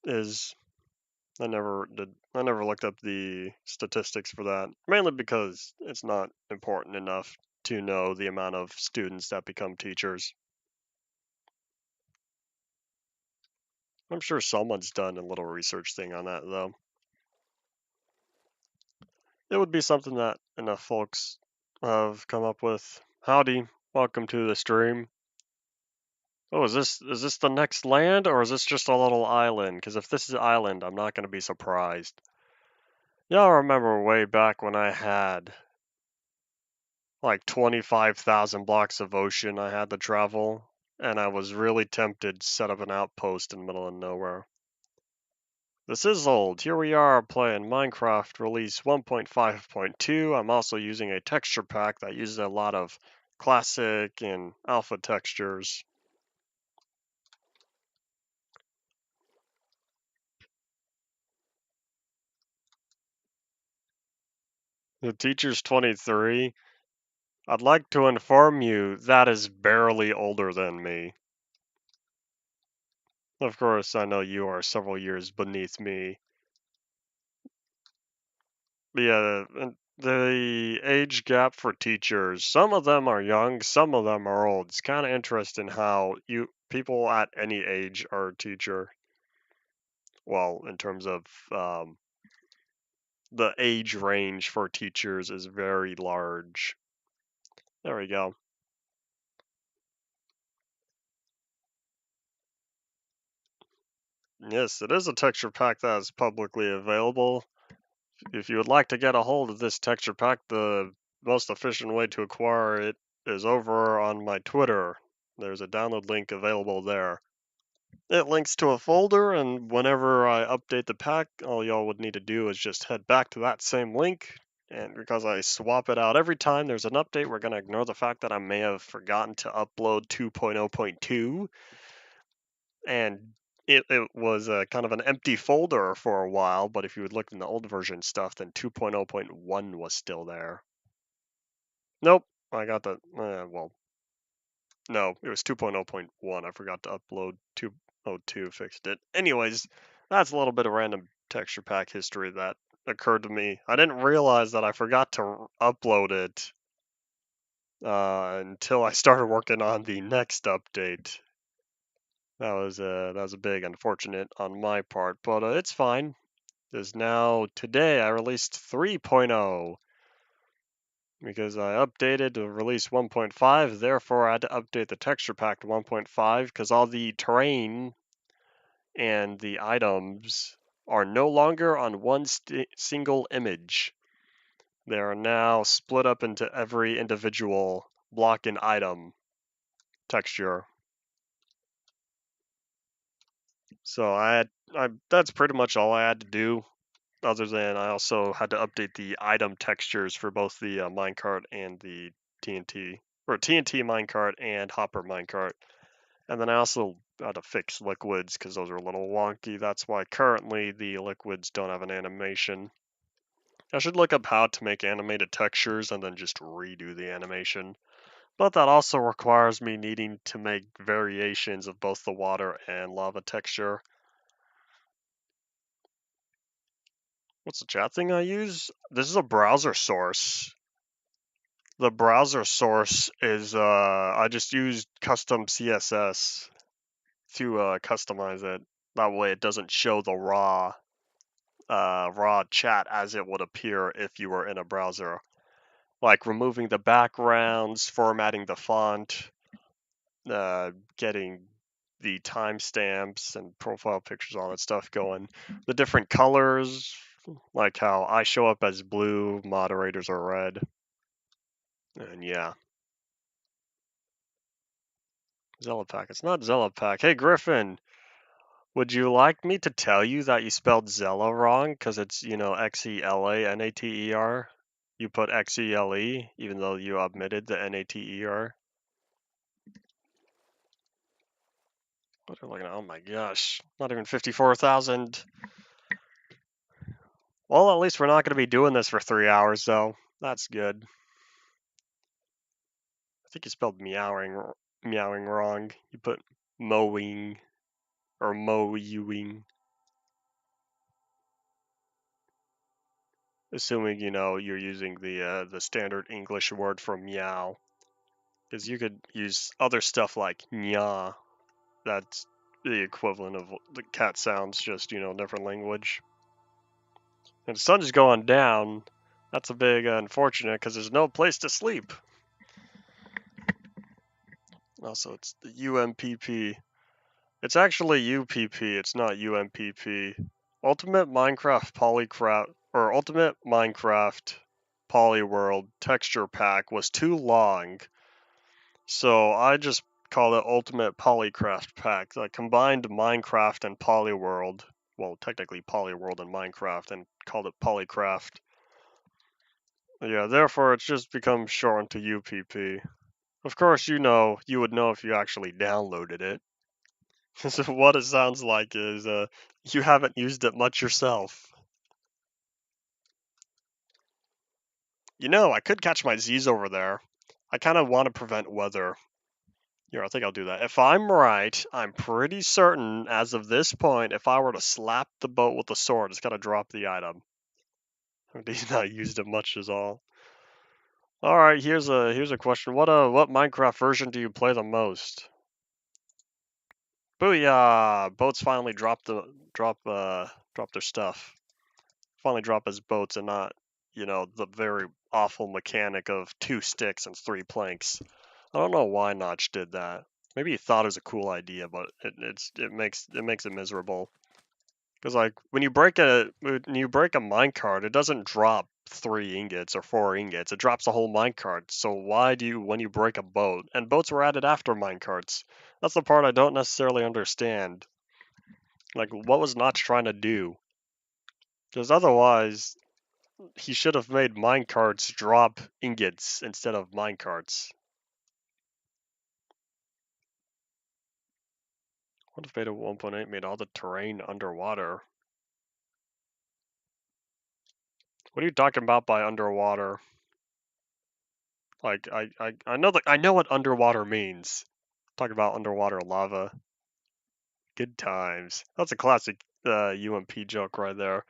A: Is I never looked up the statistics for that, mainly because it's not important enough to know the amount of students that become teachers. I'm sure someone's done a little research thing on that though. It would be something that enough folks have come up with. Howdy, welcome to the stream. Oh, is this the next land or is this just a little island? Because if this is island, I'm not going to be surprised. Y'all remember way back when I had like 25,000 blocks of ocean I had to travel, and I was really tempted to set up an outpost in the middle of nowhere. This is old. Here we are playing Minecraft release 1.5.2. I'm also using a texture pack that uses a lot of classic and alpha textures. The teacher's 23. I'd like to inform you that is barely older than me. Of course, I know you are several years beneath me. Yeah, and the age gap for teachers, some of them are young, some of them are old. It's kind of interesting how people at any age are a teacher. Well, in terms of the age range for teachers is very large. There we go. Yes, it is a texture pack that is publicly available. If you would like to get a hold of this texture pack, the most efficient way to acquire it is over on my Twitter. There's a download link available there. It links to a folder, and whenever I update the pack, all y'all would need to do is just head back to that same link. And because I swap it out every time there's an update, we're going to ignore the fact that I may have forgotten to upload 2.0.2. And it was kind of an empty folder for a while, but if you would look in the old version stuff, then 2.0.1 was still there. Nope, I got the, well, no, it was 2.0.1. I forgot to upload 2.02, fixed it. Anyways, that's a little bit of random texture pack history that occurred to me. I didn't realize that I forgot to upload it until I started working on the next update. That was a big unfortunate on my part, but it's fine. Because now today I released 3.0 because I updated to release 1.5. Therefore, I had to update the texture pack to 1.5 because all the terrain and the items are no longer on one single image. They are now split up into every individual block and item texture. So that's pretty much all I had to do. Other than I also had to update the item textures for both the minecart and the TNT, or TNT minecart and hopper minecart. And then I also had to fix liquids because those are a little wonky. That's why currently the liquids don't have an animation. I should look up how to make animated textures and then just redo the animation. But that also requires me needing to make variations of both the water and lava texture. What's the chat thing I use? This is a browser source. The browser source is I just used custom CSS to customize it. That way it doesn't show the raw chat as it would appear if you were in a browser. Like removing the backgrounds, formatting the font, getting the timestamps and profile pictures, all that stuff going. The different colors, like how I show up as blue, moderators are red. And yeah. Zelapack. It's not Zelapack. Hey, Griffin, would you like me to tell you that you spelled Zella wrong? Because it's, Xelanater. You put Xele, even though you omitted the Nater. What are we looking at? Oh my gosh, not even 54,000. Well, at least we're not going to be doing this for 3 hours, though. That's good. I think you spelled meowing wrong. You put mowing or mowing. Assuming you're using the standard English word for meow, because you could use other stuff like nya. That's the equivalent of the cat sounds, just different language. And the sun's going down. That's a big unfortunate because there's no place to sleep. Also, it's the UMPP. It's actually UPP. It's not UMPP. Ultimate Minecraft Polyworld texture pack was too long, so I just called it Ultimate Polycraft pack. I combined Minecraft and Polyworld. Well, technically Polyworld and Minecraft, and called it Polycraft. Yeah, therefore it's just become shortened to UPP. Of course, you would know if you actually downloaded it. So what it sounds like is you haven't used it much yourself. I could catch my Z's over there. I kind of want to prevent weather. Here, I think I'll do that. If I'm right, I'm pretty certain as of this point, if I were to slap the boat with a sword, it's got to drop the item. He's not used it much as all. All right, here's a question. What Minecraft version do you play the most? Booyah! Boats finally drop their stuff. Finally drop as boats and not, the very awful mechanic of 2 sticks and 3 planks. I don't know why Notch did that. Maybe he thought it was a cool idea, but it makes it miserable. Because like when you break a minecart, it doesn't drop 3 ingots or 4 ingots. It drops the whole minecart. So why do you when you break a boat? And boats were added after minecarts. That's the part I don't necessarily understand. Like what was Notch trying to do? Because otherwise, he should have made minecarts drop ingots instead of minecarts. What if Beta 1.8 made all the terrain underwater? What are you talking about by underwater? Like I know what underwater means. Talk about underwater lava. Good times. That's a classic UMP joke right there.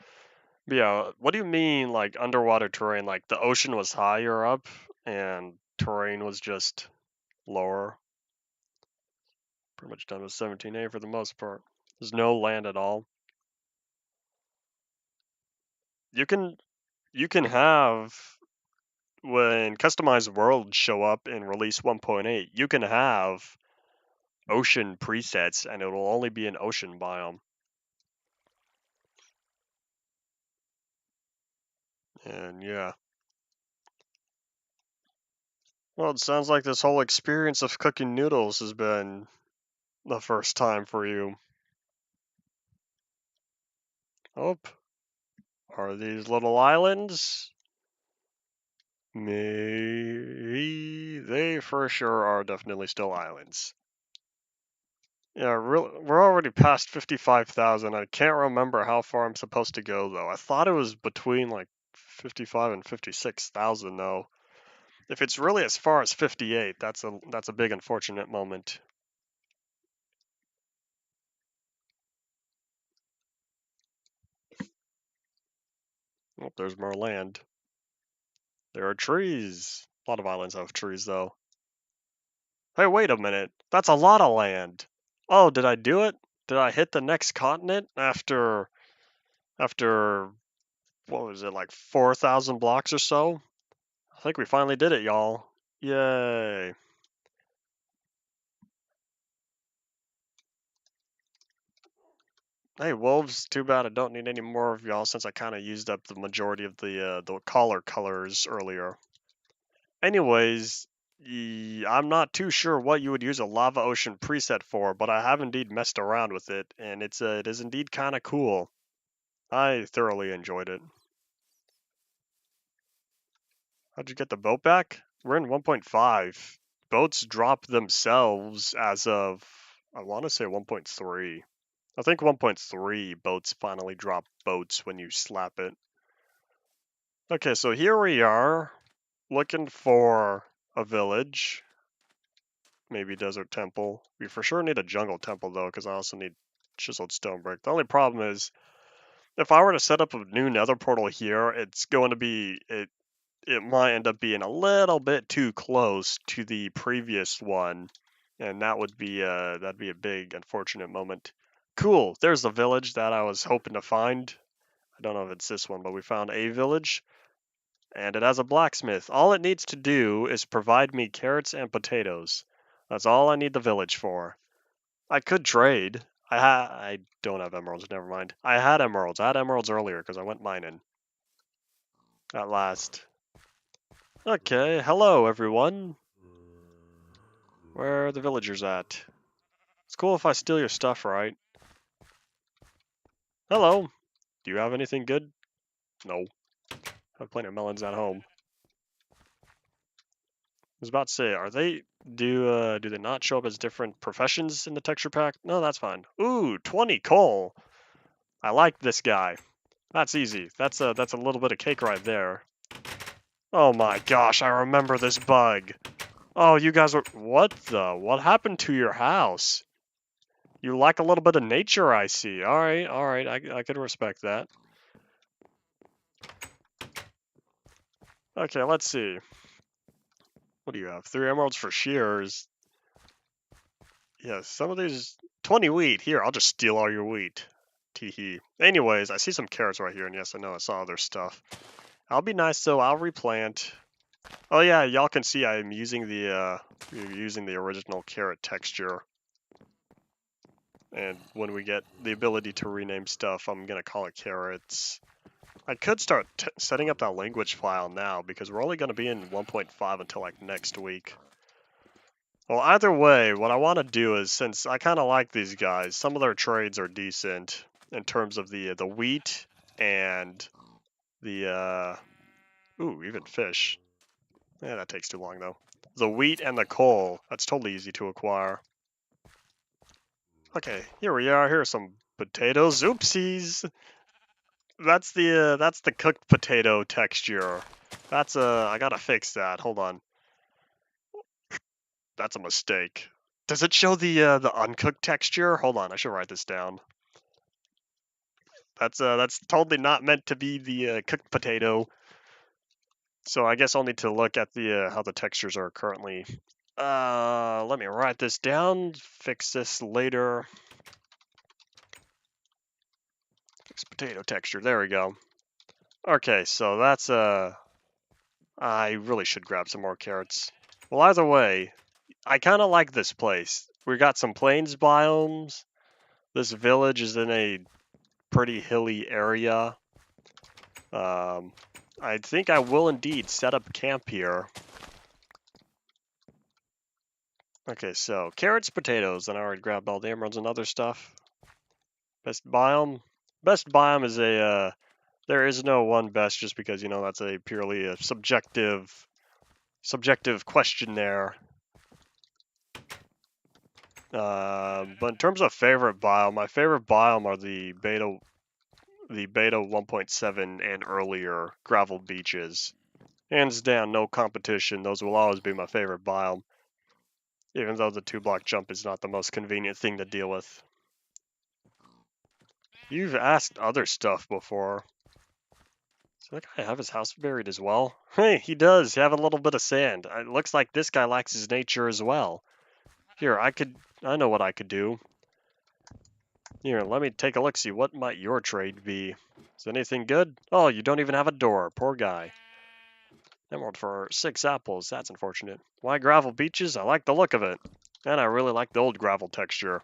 A: But yeah, what do you mean like underwater terrain? Like the ocean was higher up and terrain was just lower? Pretty much done with 17A for the most part. There's no land at all. You can have when customized worlds show up in release 1.8, you can have ocean presets and it will only be an ocean biome. And yeah. Well, it sounds like this whole experience of cooking noodles has been the first time for you. Oh, are these little islands? Maybe they for sure are definitely still islands. Yeah, we're already past 55,000. I can't remember how far I'm supposed to go though. I thought it was between like 55 and 56,000 though. If it's really as far as 58, that's a big unfortunate moment. Oh, there's more land. There are trees. A lot of islands have trees though. Hey, wait a minute. That's a lot of land. Oh, did I do it? Did I hit the next continent after what was it, like 4,000 blocks or so? I think we finally did it, y'all. Yay. Hey, wolves, too bad I don't need any more of y'all since I kind of used up the majority of the collar colors earlier. Anyways, I'm not too sure what you would use a lava ocean preset for, but I have indeed messed around with it, and it is indeed kind of cool. I thoroughly enjoyed it. How'd you get the boat back? We're in 1.5. Boats drop themselves as of I want to say 1.3. I think 1.3 boats finally drop boats when you slap it. Okay, so here we are, looking for a village. Maybe desert temple. We for sure need a jungle temple though, because I also need chiseled stone brick. The only problem is, if I were to set up a new nether portal here, it's going to be, it might end up being a little bit too close to the previous one, and that'd be a big unfortunate moment. Cool, there's the village that I was hoping to find. I don't know if it's this one, but we found a village, and it has a blacksmith. All it needs to do is provide me carrots and potatoes. That's all I need the village for. I could trade. I don't have emeralds, never mind. I had emeralds. I had emeralds earlier because I went mining. At last. Okay, hello everyone. Where are the villagers at? It's cool if I steal your stuff, right? Hello. Do you have anything good? No. I have plenty of melons at home. I was about to say, are they do they not show up as different professions in the texture pack? No, that's fine. Ooh, 20 coal. I like this guy. That's easy. That's a little bit of cake right there. Oh my gosh, I remember this bug. Oh, you guys are what happened to your house? You like a little bit of nature, I see. All right, I can respect that. Okay, let's see. What do you have? 3 emeralds for shears. Yeah, some of these 20 wheat. Here, I'll just steal all your wheat. Teehee. Anyways, I see some carrots right here, and yes, I know I saw other stuff. I'll be nice though. I'll replant. Oh yeah, y'all can see I'm using the original carrot texture. And when we get the ability to rename stuff, I'm gonna call it carrots. I could start setting up that language file now because we're only gonna be in 1.5 until like next week. Well, either way, what I want to do is, since I kind of like these guys, some of their trades are decent in terms of the wheat and the ooh, even fish. Yeah, that takes too long though. The wheat and the coal, that's totally easy to acquire. Okay, here we are. Here are some potatoes. Oopsies. That's the cooked potato texture. That's I gotta fix that. Hold on. That's a mistake. Does it show the uncooked texture? Hold on, I should write this down. That's totally not meant to be the cooked potato. So I guess I'll need to look at the how the textures are currently. Let me write this down. Fix this later. Fix potato texture. There we go. Okay, so that's I really should grab some more carrots. Well, either way, I kind of like this place. We got some plains biomes. This village is in a pretty hilly area. I think I will indeed set up camp here. Okay, so carrots, potatoes, and I already grabbed all the emeralds and other stuff. Best biome? Best biome is a, there is no one best just because, you know, that's a purely a subjective question there. But in terms of favorite biome, my favorite biome are the beta 1.7 and earlier gravel beaches. Hands down, no competition. Those will always be my favorite biome. Even though the 2-block jump is not the most convenient thing to deal with. You've asked other stuff before. Does that guy have his house buried as well? Hey, he does have a little bit of sand. It looks like this guy likes his nature as well. Here, I know what I could do. Here, let me take a look, see what might your trade be. Is anything good? Oh, you don't even have a door. Poor guy. Emerald for 6 apples. That's unfortunate. Why gravel beaches? I like the look of it. And I really like the old gravel texture.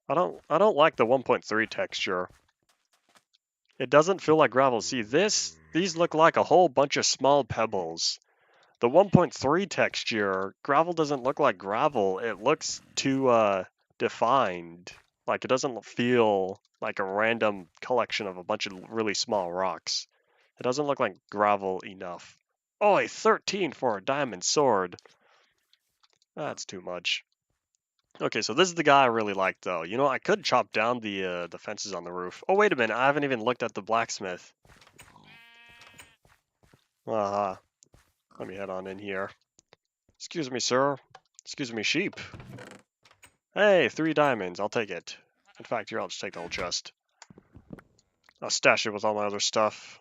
A: I don't like the 1.3 texture. It doesn't feel like gravel. See these look like a whole bunch of small pebbles. The 1.3 texture, gravel doesn't look like gravel. It looks too defined. Like it doesn't feel like a random collection of a bunch of really small rocks. It doesn't look like gravel enough. Oh, a 13 for a diamond sword. That's too much. Okay, so this is the guy I really like, though. You know, I could chop down the fences on the roof. Oh, wait a minute. I haven't even looked at the blacksmith. Let me head on in here. Excuse me, sir. Excuse me, sheep. Hey, 3 diamonds. I'll take it. In fact, here, I'll just take the whole chest. I'll stash it with all my other stuff.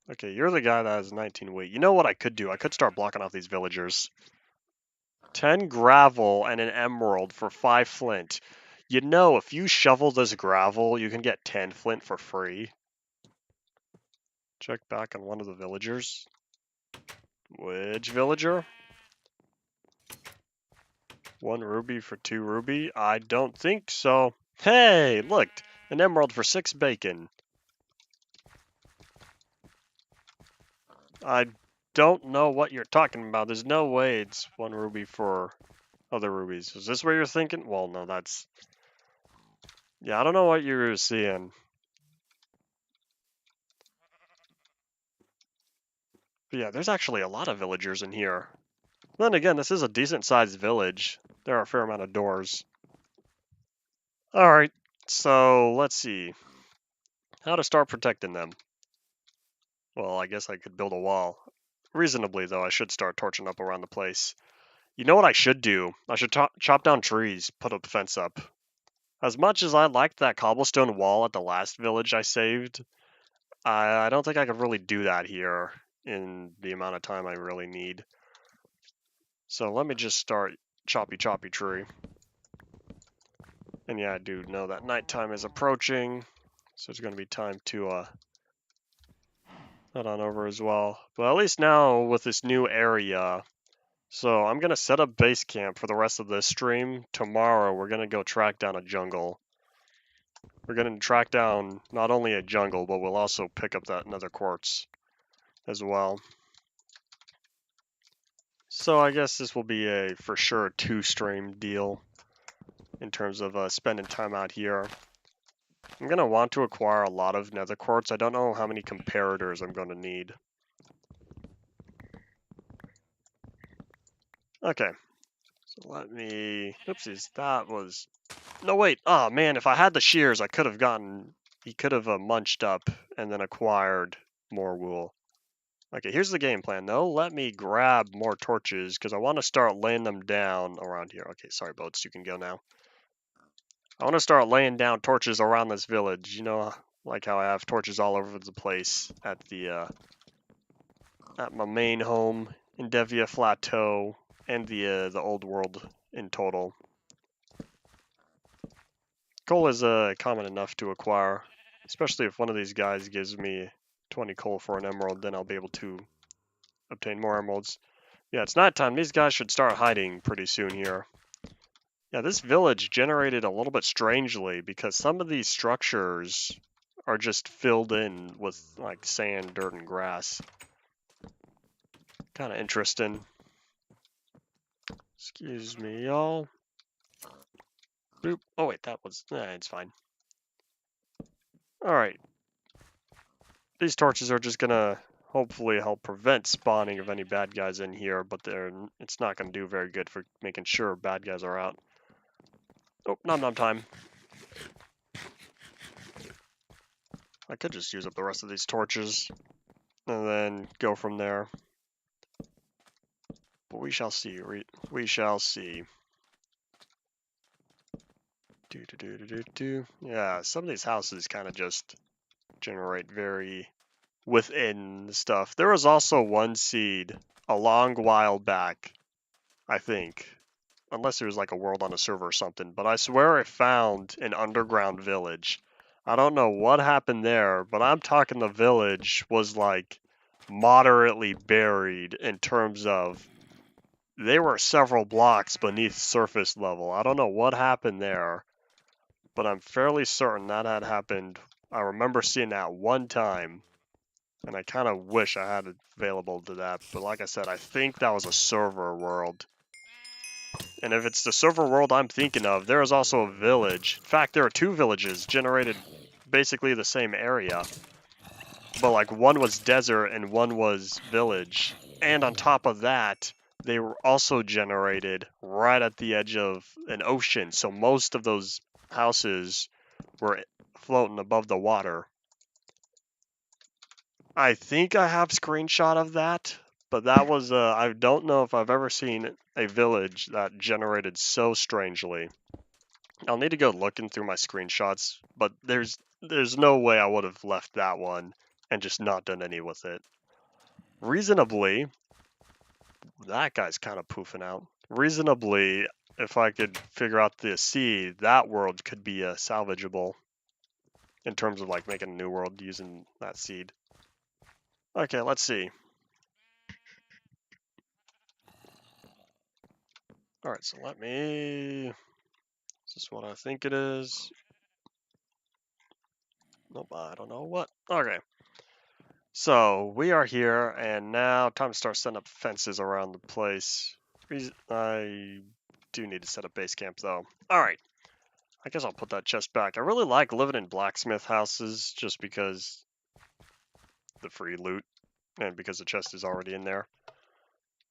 A: Okay, you're the guy that has 19 weight. You know what I could do? I could start blocking off these villagers. 10 gravel and an emerald for 5 flint. You know, if you shovel this gravel, you can get 10 flint for free. Check back on one of the villagers. Which villager? 1 ruby for 2 ruby? I don't think so. Hey, look! An emerald for 6 bacon. I don't know what you're talking about. There's no way it's 1 ruby for other rubies. Is this what you're thinking? Well, no, that's... Yeah, I don't know what you're seeing. But yeah, there's actually a lot of villagers in here. Then again, this is a decent-sized village. There are a fair amount of doors. Alright, so let's see. How to start protecting them. Well, I guess I could build a wall. Reasonably, though, I should start torching up around the place. You know what I should do? I should chop down trees, put a fence up. As much as I liked that cobblestone wall at the last village I saved, I don't think I could really do that here in the amount of time I really need. So let me just start choppy tree. And yeah, I do know that nighttime is approaching, so it's going to be time to head on over as well. But at least now with this new area, so I'm going to set up base camp for the rest of this stream. Tomorrow we're going to go track down a jungle. We're going to track down not only a jungle, but we'll also pick up that nether quartz as well. So I guess this will be a for sure 2-stream deal in terms of spending time out here. I'm going to want to acquire a lot of nether quartz. I don't know how many comparators I'm going to need. Okay. So let me... Oopsies, that was... No, wait. Oh, man, if I had the shears, I could have gotten... He could have munched up and then acquired more wool. Okay, here's the game plan, though. Let me grab more torches, because I want to start laying them down around here. Okay, sorry, boats. You can go now. I want to start laying down torches around this village. You know, like how I have torches all over the place at the at my main home in Devia Plateau and the old world in total. Coal is common enough to acquire, especially if one of these guys gives me 20 coal for an emerald, then I'll be able to obtain more emeralds. Yeah, it's nighttime. These guys should start hiding pretty soon here. Yeah, this village generated a little bit strangely because some of these structures are just filled in with like sand, dirt, and grass. Kind of interesting. Excuse me, y'all. Boop. Oh wait, that was... it's fine. Alright. These torches are just gonna hopefully help prevent spawning of any bad guys in here, but it's not gonna do very good for making sure bad guys are out. Oh, nom time. I could just use up the rest of these torches and then go from there. But we shall see. We shall see. Yeah, some of these houses kind of just generate very within stuff. There was also one seed a long while back, I think. Unless it was like a world on a server or something. But I swear I found an underground village. I don't know what happened there, but I'm talking the village was like moderately buried in terms of they were several blocks beneath surface level. I don't know what happened there, but I'm fairly certain that had happened. I remember seeing that one time, and I kind of wish I had it available to that. But like I said, I think that was a server world. And if it's the server world I'm thinking of, there is also a village. In fact, there are 2 villages generated basically the same area. But like one was desert and one was village. And on top of that, they were also generated right at the edge of an ocean. So most of those houses were floating above the water. I think I have screenshot of that, but that was I don't know if I've ever seen a village that generated so strangely. I'll need to go looking through my screenshots, but there's no way I would have left that one and just not done any with it. Reasonably, that guy's kind of poofing out. Reasonably, if I could figure out the seed, that world could be salvageable in terms of like making a new world using that seed. Okay, let's see. All right, so let me. Is this what I think it is? Nope, I don't know what. Okay. So we are here, and now time to start setting up fences around the place. I do need to set up base camp though. All right. I guess I'll put that chest back. I really like living in blacksmith houses just because the free loot and because the chest is already in there.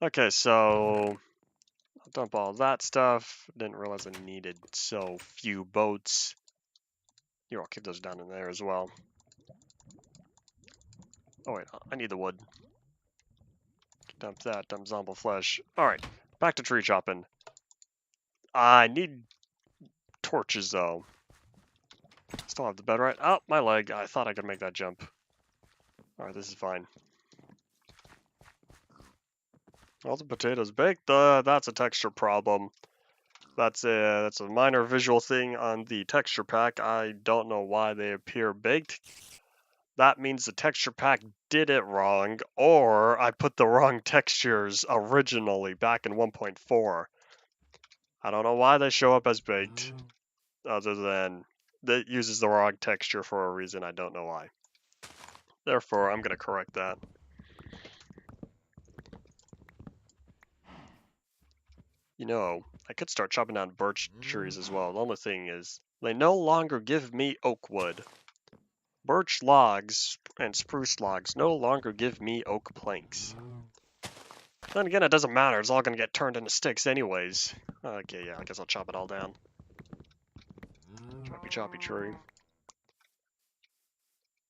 A: Okay, so I'll dump all that stuff. Didn't realize I needed so few boats. Here, I'll keep those down in there as well. Oh wait, I need the wood. Dump that, dump zombie flesh. Alright, back to tree chopping. I need torches though. Still have the bed right. Oh, my leg. I thought I could make that jump. Alright, this is fine. All the potatoes baked. That's a texture problem. That's a minor visual thing on the texture pack. I don't know why they appear baked. That means the texture pack did it wrong, or I put the wrong textures originally back in 1.4. I don't know why they show up as baked, other than it uses the wrong texture for a reason I don't know why. Therefore, I'm going to correct that. You know, I could start chopping down birch trees as well. The only thing is, they no longer give me oak wood. Birch logs and spruce logs no longer give me oak planks. Then again, it doesn't matter. It's all going to get turned into sticks anyways. Okay, yeah, I guess I'll chop it all down. Choppy tree.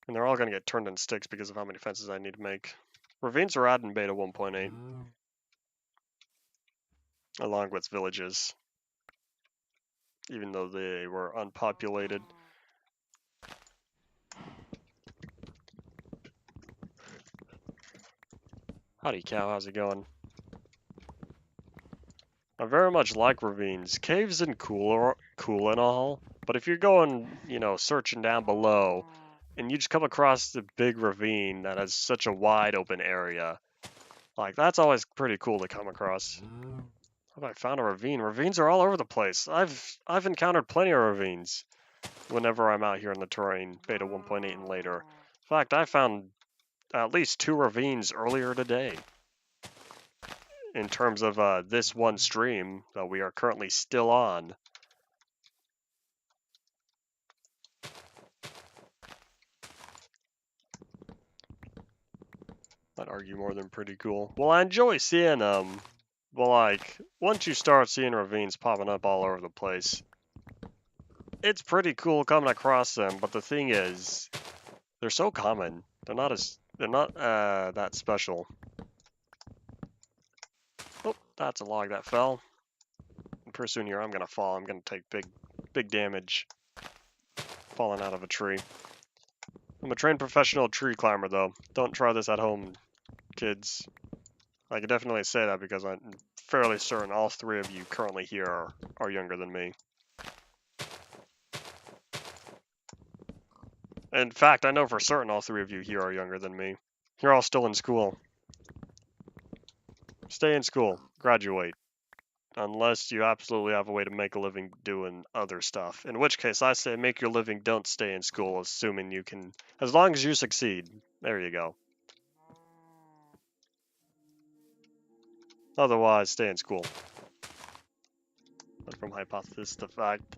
A: And they're all going to get turned into sticks because of how many fences I need to make. Ravines are added in beta 1.8. Along with villages. Even though they were unpopulated. Howdy cow, how's it going? I very much like ravines. Caves and cool and all, but if you're going, searching down below, and you just come across the big ravine that has such a wide open area, like that's always pretty cool to come across. Have I found a ravine? Ravines are all over the place. I've encountered plenty of ravines whenever I'm out here in the terrain, beta 1.8 and later. In fact, I found at least 2 ravines earlier today. In terms of this one stream that we are currently still on. I'd argue more than pretty cool. Well, I enjoy seeing them, but like, once you start seeing ravines popping up all over the place, it's pretty cool coming across them, but the thing is, they're so common. They're not that special. Oh, that's a log that fell. And pretty soon here I'm gonna fall. I'm gonna take big damage falling out of a tree. I'm a trained professional tree climber though. Don't try this at home, kids. I can definitely say that because I'm fairly certain all 3 of you currently here are younger than me. In fact, I know for certain all 3 of you here are younger than me. You're all still in school. Stay in school. Graduate. Unless you absolutely have a way to make a living doing other stuff. In which case, I say make your living, don't stay in school, assuming you can, as long as you succeed. There you go. Otherwise, stay in school. But from hypothesis to fact,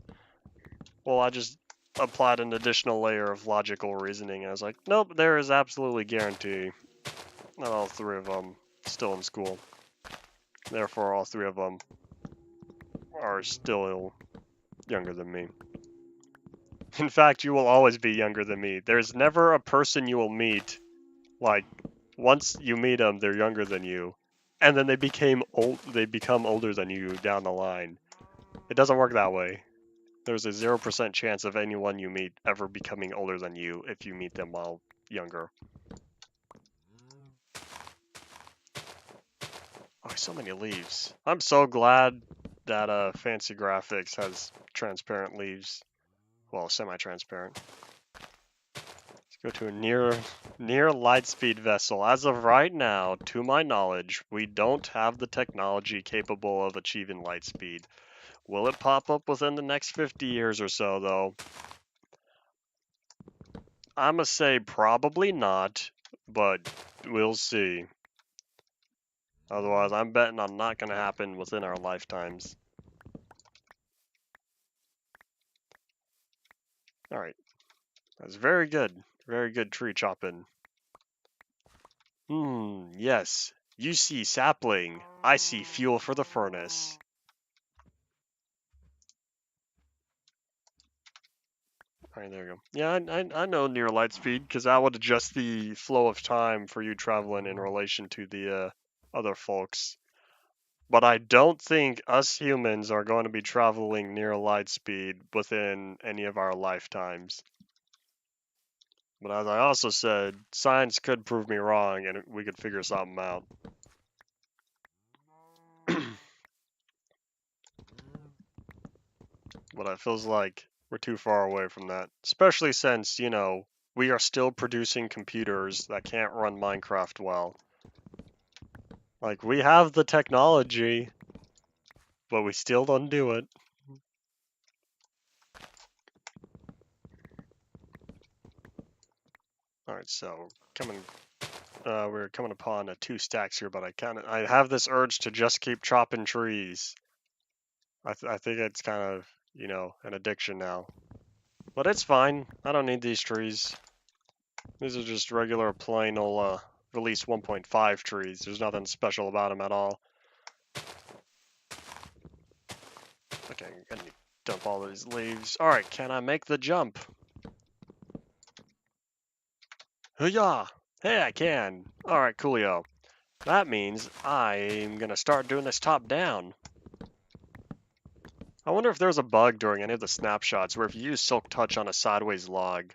A: well, I just applied an additional layer of logical reasoning. I was like, nope, there is absolutely guarantee that all 3 of them still in school. Therefore, all three of them are still younger than me. In fact, you will always be younger than me. There's never a person you will meet, like, once you meet them, they're younger than you, and then they become older than you down the line. It doesn't work that way. There's a 0% chance of anyone you meet ever becoming older than you if you meet them while younger. Oh, so many leaves. I'm so glad that Fancy Graphics has transparent leaves. Well, semi-transparent. Let's go to a near light speed vessel. As of right now, to my knowledge, we don't have the technology capable of achieving light speed. Will it pop up within the next 50 years or so, though? I'm gonna say probably not, but we'll see. Otherwise, I'm betting on not gonna happen within our lifetimes. Alright. That's very good. Very good tree chopping. Yes. You see sapling. I see fuel for the furnace. Alright, there you go. Yeah, I know near light speed, because that would adjust the flow of time for you traveling in relation to the other folks. But I don't think us humans are going to be traveling near light speed within any of our lifetimes. But as I also said, science could prove me wrong and we could figure something out. But it feels like we're too far away from that. Especially since, you know, we are still producing computers that can't run Minecraft well. Like, we have the technology, but we still don't do it. Alright, so we're coming upon 2 stacks here, but I have this urge to just keep chopping trees. I think it's kind of, you know, an addiction now. But it's fine. I don't need these trees. These are just regular plain old release 1.5 trees. There's nothing special about them at all. Okay, I'm gonna dump all these leaves. Alright, can I make the jump? Hoo-yah! Hey, I can! Alright, coolio. That means I'm gonna start doing this top down. I wonder if there's a bug during any of the snapshots where if you use Silk Touch on a sideways log,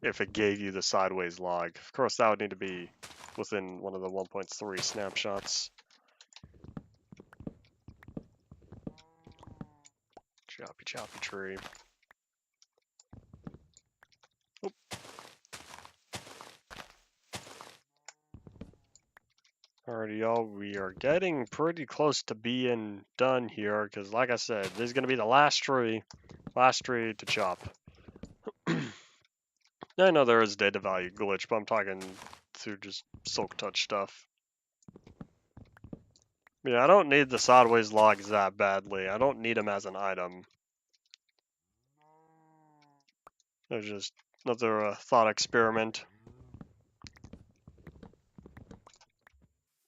A: if it gave you the sideways log. Of course, that would need to be within one of the 1.3 snapshots. Choppy, choppy tree. Oop. Alrighty, y'all, we are getting pretty close to being done here, because like I said, this is going to be the last tree to chop. I know there is data value glitch, but I'm talking through just Silk Touch stuff. Yeah, I don't need the sideways logs that badly. I don't need them as an item. There's just another thought experiment.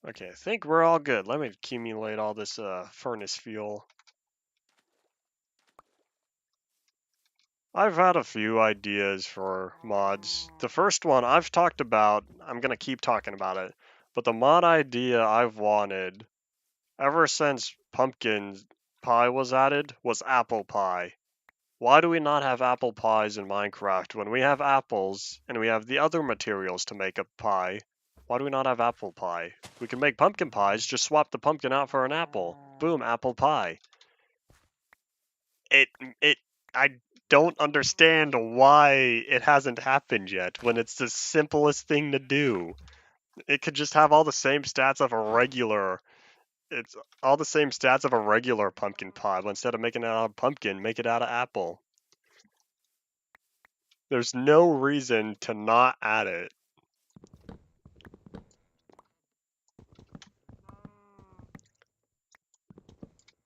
A: Okay, I think we're all good. Let me accumulate all this furnace fuel. I've had a few ideas for mods. The first one I've talked about, I'm going to keep talking about it, but the mod idea I've wanted ever since pumpkin pie was added was apple pie. Why do we not have apple pies in Minecraft when we have apples and we have the other materials to make a pie? Why do we not have apple pie? We can make pumpkin pies, just swap the pumpkin out for an apple. Boom, apple pie. I don't understand why it hasn't happened yet when it's the simplest thing to do. It could just have all the same stats of a regular. It's all the same stats of a regular pumpkin pie, but instead of making it out of pumpkin, make it out of apple. There's no reason to not add it.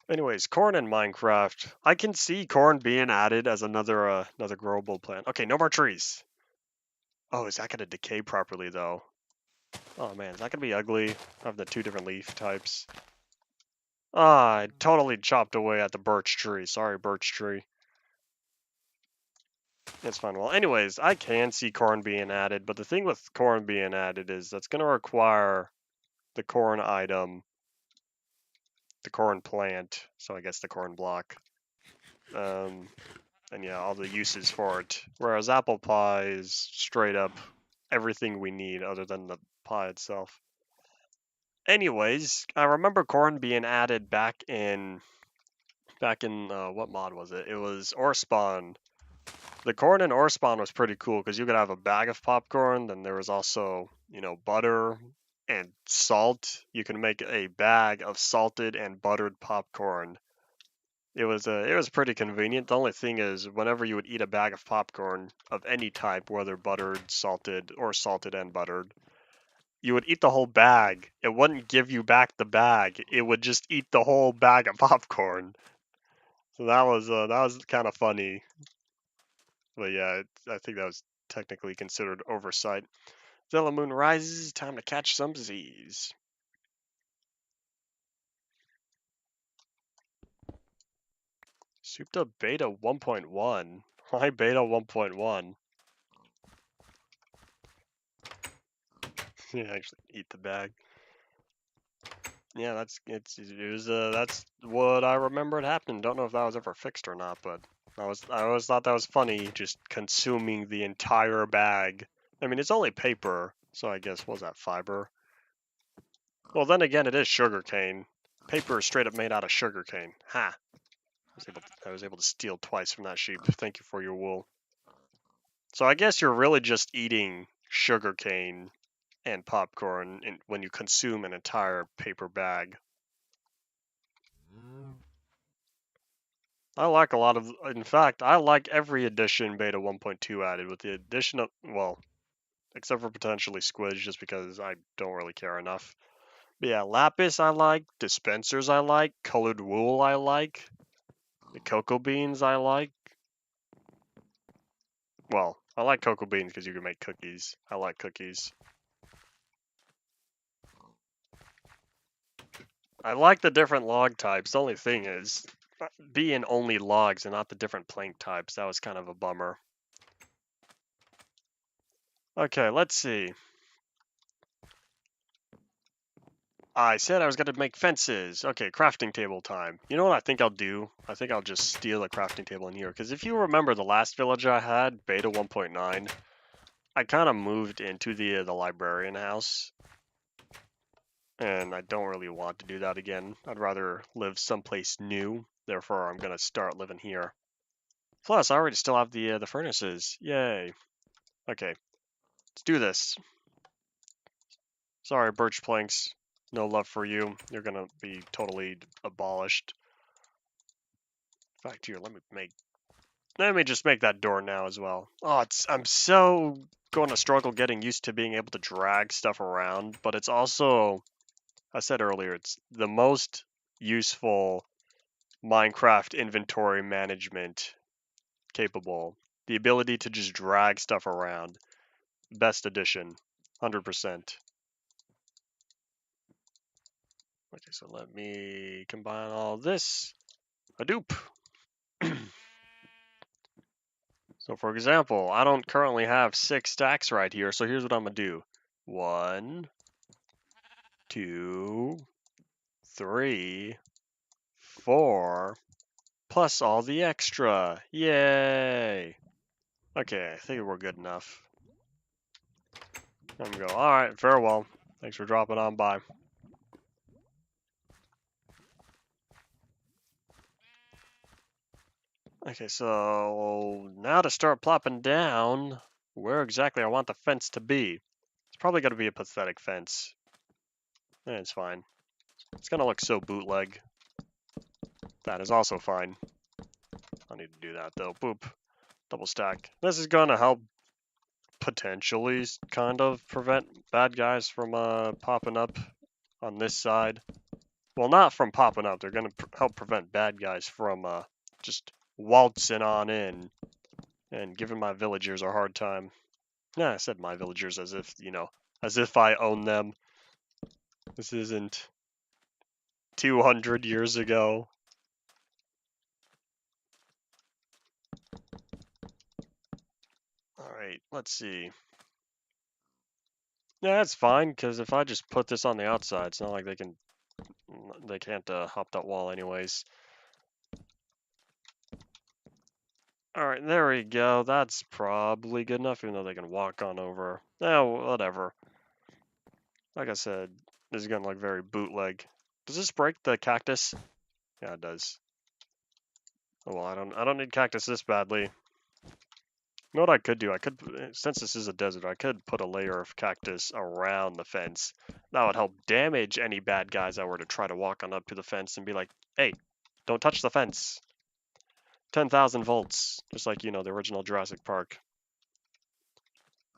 A: Anyways, corn in Minecraft. I can see corn being added as another growable plant. Okay, no more trees. Oh, is that gonna decay properly though? Oh man, is that gonna be ugly? Of the 2 different leaf types. Ah, I totally chopped away at the birch tree. Sorry, birch tree. It's fine. Well, anyways, I can see corn being added, but the thing with corn being added is that's going to require the corn item, the corn plant, so I guess the corn block, and yeah, all the uses for it. Whereas apple pie is straight up everything we need other than the pie itself. Anyways, I remember corn being added back in what mod was it? It was ore spawn. The corn in ore spawn was pretty cool because you could have a bag of popcorn. Then there was also, butter and salt. You can make a bag of salted and buttered popcorn. It was pretty convenient. The only thing is, whenever you would eat a bag of popcorn of any type, whether buttered, salted, or salted and buttered, you would eat the whole bag. It wouldn't give you back the bag. It would just eat the whole bag of popcorn. So that was kind of funny. But yeah, I think that was technically considered oversight. Zella Moon rises. Time to catch some Z's. Souped up beta 1.1. Why beta 1.1? Yeah, actually eat the bag. Yeah, that's what I remembered happening. Don't know if that was ever fixed or not, but I always thought that was funny, just consuming the entire bag. I mean, it's only paper, so I guess what was that, fiber? Well, then again, it is sugarcane. Paper is straight up made out of sugarcane. Ha! I was able to steal twice from that sheep. Thank you for your wool. So I guess you're really just eating sugarcane and popcorn when you consume an entire paper bag. I like a lot of, in fact, I like every edition beta 1.2 added, with the addition of, well, except for potentially squids, just because I don't really care enough. But yeah, lapis I like, dispensers I like, colored wool I like, the cocoa beans I like. Well, I like cocoa beans because you can make cookies. I like cookies. I like the different log types. The only thing is, being only logs and not the different plank types, that was kind of a bummer. Okay, let's see. I said I was going to make fences. Okay, crafting table time. You know what I think I'll do? I think I'll just steal a crafting table in here. Because if you remember the last village I had, beta 1.9, I kind of moved into the librarian house. And I don't really want to do that again. I'd rather live someplace new. Therefore, I'm going to start living here. Plus, I already still have the furnaces. Yay. Okay, let's do this. Sorry, birch planks. No love for you. You're gonna be totally abolished. In fact, here, let me just make that door now as well. Oh, I'm so going to struggle getting used to being able to drag stuff around, but it's also, I said earlier, it's the most useful Minecraft inventory management capable. The ability to just drag stuff around. Best addition, 100%. Okay, so let me combine all this. Hadoop. So for example, I don't currently have 6 stacks right here, so here's what I'm gonna do. 1, 2, 3, 4, plus all the extra. Yay! Okay, I think we're good enough. I'm gonna go, alright, farewell. Thanks for dropping on by. Okay, so now to start plopping down where exactly I want the fence to be. It's probably gonna be a pathetic fence. It's fine. It's gonna look so bootleg. That is also fine. I need to do that though. Boop. Double stack. This is gonna help potentially kind of prevent bad guys from popping up on this side. Well, not from popping up. They're gonna help prevent bad guys from just waltzing on in and giving my villagers a hard time. Yeah, I said my villagers as if, as if I own them. This isn't 200 years ago. Alright, let's see. Yeah, that's fine, because if I just put this on the outside, it's not like they can't hop that wall anyways. Alright, there we go. That's probably good enough, even though they can walk on over. Oh, whatever. Like I said, this is gonna look very bootleg. Does this break the cactus? Yeah, it does. Oh well, I don't need cactus this badly. You know what I could do? I could, since this is a desert, I could put a layer of cactus around the fence. That would help damage any bad guys that were to try to walk on up to the fence and be like, hey, don't touch the fence. 10,000 volts, just like, you know, the original Jurassic Park.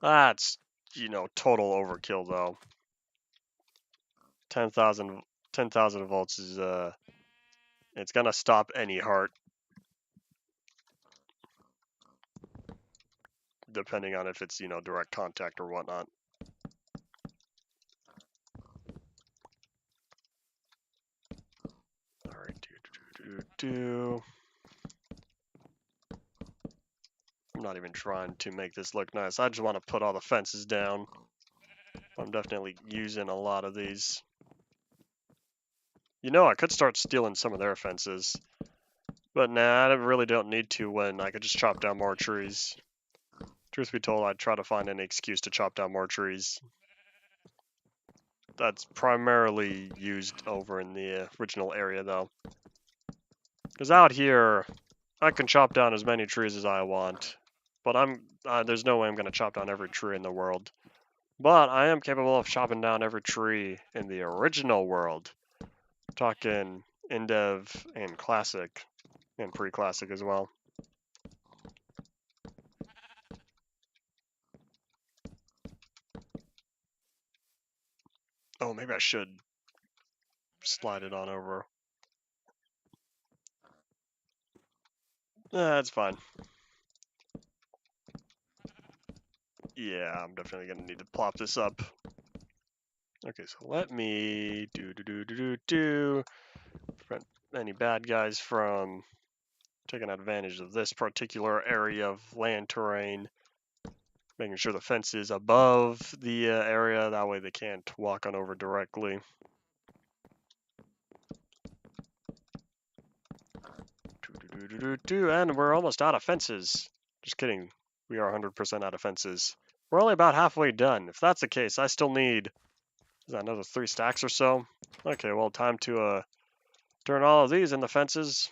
A: That's, you know, total overkill though. 10,000 volts is, it's gonna stop any heart. Depending on if it's, you know, direct contact or whatnot. Alright, I'm not even trying to make this look nice. I just want to put all the fences down. I'm definitely using a lot of these. You know, I could start stealing some of their fences. But nah, I really don't need to when I could just chop down more trees. Truth be told, I'd try to find any excuse to chop down more trees. That's primarily used over in the original area, though. Because out here, I can chop down as many trees as I want. But there's no way I'm going to chop down every tree in the world. But I am capable of chopping down every tree in the original world. Talking Indev and Classic, and Pre-Classic as well. Oh, maybe I should slide it on over. That's fine. Yeah, I'm definitely gonna need to plop this up. Okay, so let me prevent any bad guys from taking advantage of this particular area of land terrain. Making sure the fence is above the area, that way they can't walk on over directly. And we're almost out of fences. Just kidding. We are 100% out of fences. We're only about halfway done. If that's the case, I still need, is that another 3 stacks or so? Okay, well, time to turn all of these into fences.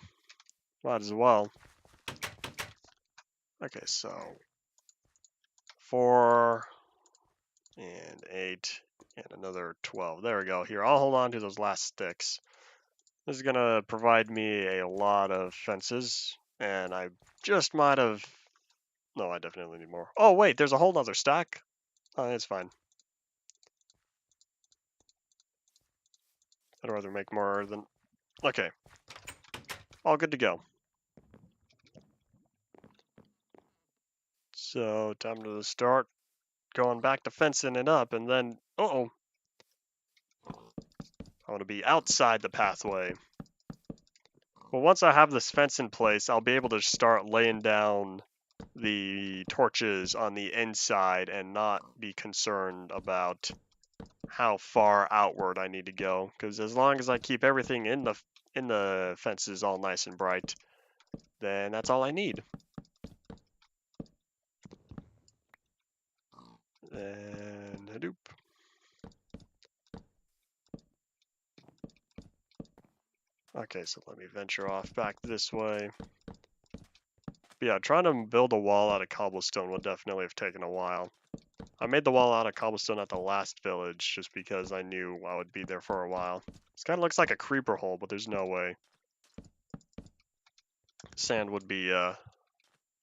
A: Might as well. Okay, so 4 and 8 and another 12. There we go. Here, I'll hold on to those last sticks. This is gonna provide me a lot of fences, and I just might have. No, I definitely need more. Oh wait, there's a whole other stack. Oh, it's fine. I'd rather make more than. Okay, all good to go. So time to start going back to fencing it up, and then I want to be outside the pathway. Well, once I have this fence in place, I'll be able to start laying down the torches on the inside and not be concerned about how far outward I need to go. Because as long as I keep everything in the fences all nice and bright, then that's all I need. And Hadoop. Okay, so let me venture off back this way. But yeah, trying to build a wall out of cobblestone would definitely have taken a while. I made the wall out of cobblestone at the last village just because I knew I would be there for a while. This kind of looks like a creeper hole, but there's no way. Sand would be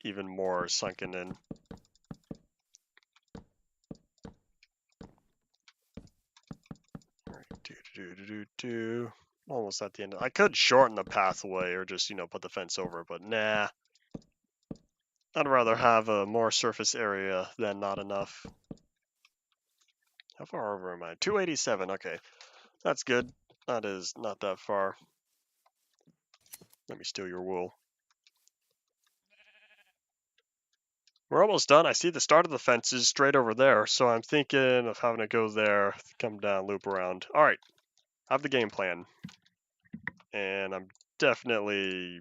A: even more sunken in. Alright, almost at the end. I could shorten the pathway or just, you know, put the fence over, but nah. I'd rather have a more surface area than not enough. How far over am I? 287, okay. That's good. That is not that far. Let me steal your wool. We're almost done. I see the start of the fences straight over there, so I'm thinking of having to go there, come down, loop around. All right, I have the game plan, and I'm definitely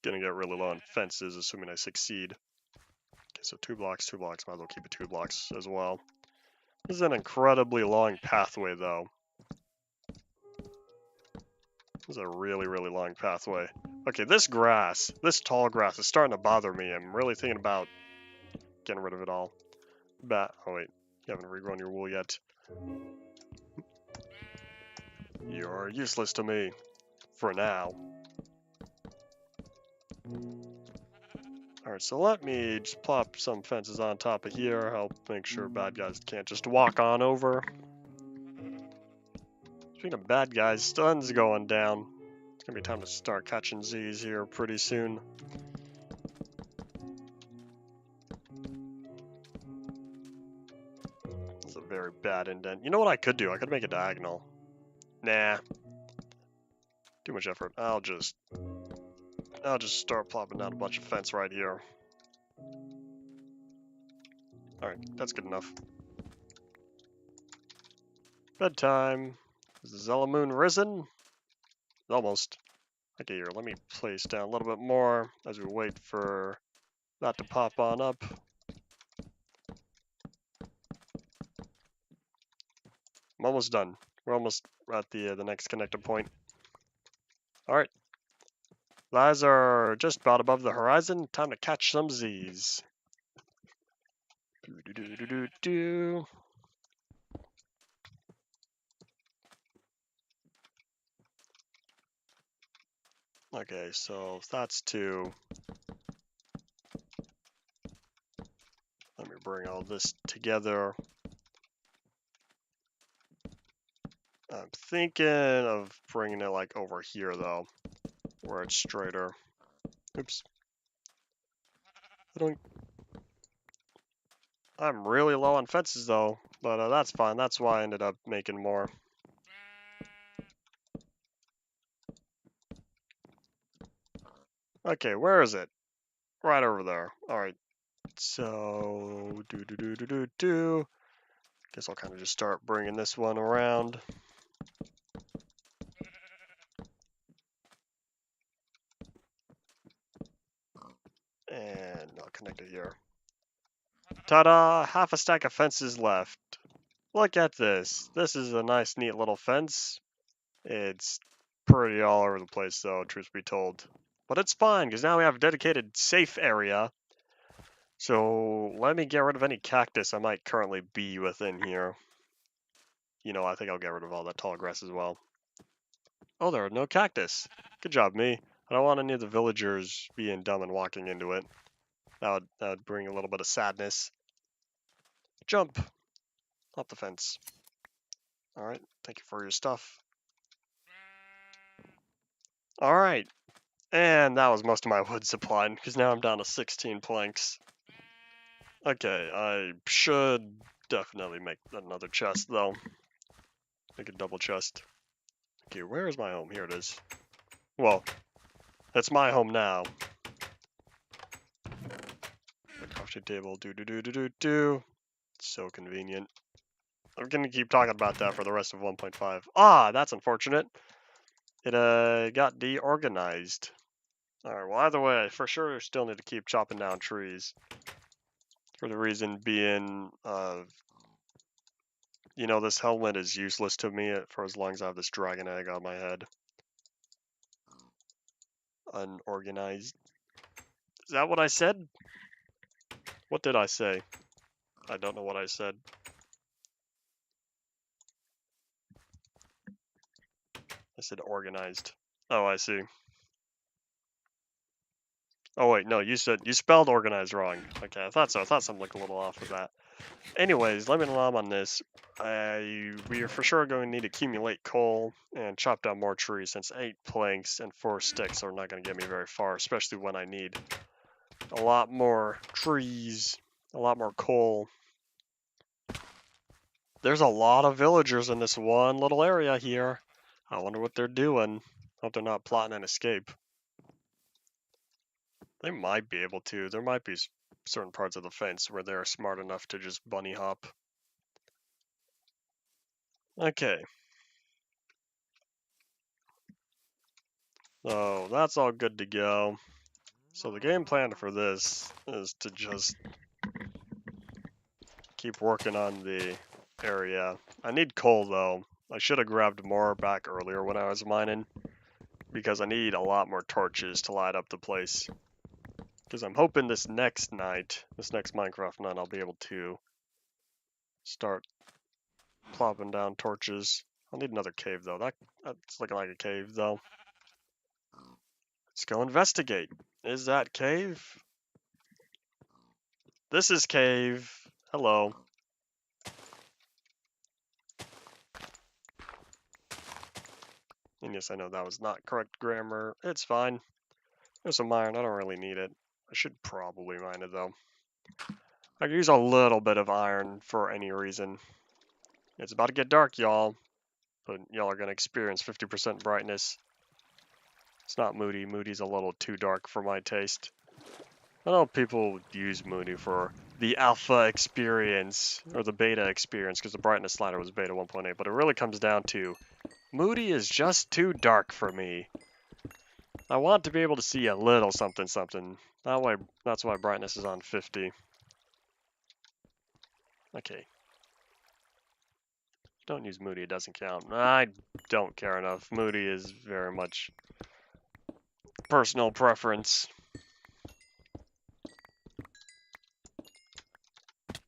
A: gonna get really low on fences, assuming I succeed. Okay, so 2 blocks, might as well keep it 2 blocks as well. This is an incredibly long pathway, though. This is a really, really long pathway. Okay, this grass, this tall grass is starting to bother me. I'm really thinking about getting rid of it all. Oh wait, you haven't regrown your wool yet. You're useless to me. For now. Alright, so let me just plop some fences on top of here, help make sure bad guys can't just walk on over. Speaking of bad guys, sun's going down. It's gonna be time to start catching Z's here pretty soon. It's a very bad indent. You know what I could do? I could make a diagonal. Nah. Too much effort. I'll just start plopping down a bunch of fence right here. Alright, that's good enough. Bedtime. Is the Zella Moon risen? Almost. Okay, here, let me place down a little bit more as we wait for that to pop on up. I'm almost done. We're almost at the next connector point. Alright. Lies are just about above the horizon. Time to catch some Z's. Do-do-do-do-do-do. Okay, so that's 2. Let me bring all this together. I'm thinking of bringing it like over here though, where it's straighter. Oops. I'm really low on fences though, but that's fine. That's why I ended up making more. Okay, where is it? Right over there. Alright. So, Guess I'll kind of just start bringing this one around. And I'll connect it here. Ta-da! Half a stack of fences left. Look at this. This is a nice, neat little fence. It's pretty all over the place, though, truth be told. But it's fine, because now we have a dedicated safe area. So let me get rid of any cactus I might currently be within here. You know, I think I'll get rid of all that tall grass as well. Oh, there are no cactus. Good job, me. I don't want any of the villagers being dumb and walking into it. That would bring a little bit of sadness. Jump! Up the fence. Alright, thank you for your stuff. Alright, and that was most of my wood supply, because now I'm down to 16 planks. Okay, I should definitely make another chest, though. Make a double chest. Okay, where is my home? Here it is. Well, it's my home now. The crafting table, do. So convenient. I'm gonna keep talking about that for the rest of 1.5. Ah, that's unfortunate. It got deorganized. Alright, well either way, I for sure still need to keep chopping down trees. For the reason being, you know, this helmet is useless to me for as long as I have this dragon egg on my head. Unorganized. Is that what I said? What did I say? I don't know what I said. I said organized. Oh, I see. Oh wait, no, you spelled organized wrong. Okay, I thought so. I thought something looked a little off with that. Anyways, let me know on this. We are for sure going to need to accumulate coal and chop down more trees, since 8 planks and 4 sticks are not going to get me very far, especially when I need a lot more trees, a lot more coal. There's a lot of villagers in this one little area here. I wonder what they're doing. Hope they're not plotting an escape. They might be able to. There might be certain parts of the fence where they're smart enough to just bunny hop. Okay. So that's all good to go. So the game plan for this is to just keep working on the area. I need coal though. I should have grabbed more back earlier when I was mining, because I need a lot more torches to light up the place. Because I'm hoping this next Minecraft night, I'll be able to start plopping down torches. I'll need another cave though. That's looking like a cave though. Let's go investigate. Is that cave? This is cave. Hello. And yes, I know that was not correct grammar. It's fine. There's some iron. I don't really need it. I should probably mine it though. I could use a little bit of iron for any reason. It's about to get dark, y'all. But y'all are going to experience 50% brightness. It's not Moody. Moody's a little too dark for my taste. I know people use Moody for the alpha experience, or the beta experience, because the brightness slider was beta 1.8, but it really comes down to Moody is just too dark for me. I want to be able to see a little something something. That's why brightness is on 50. Okay. Don't use Moody, it doesn't count. I don't care enough. Moody is very much personal preference.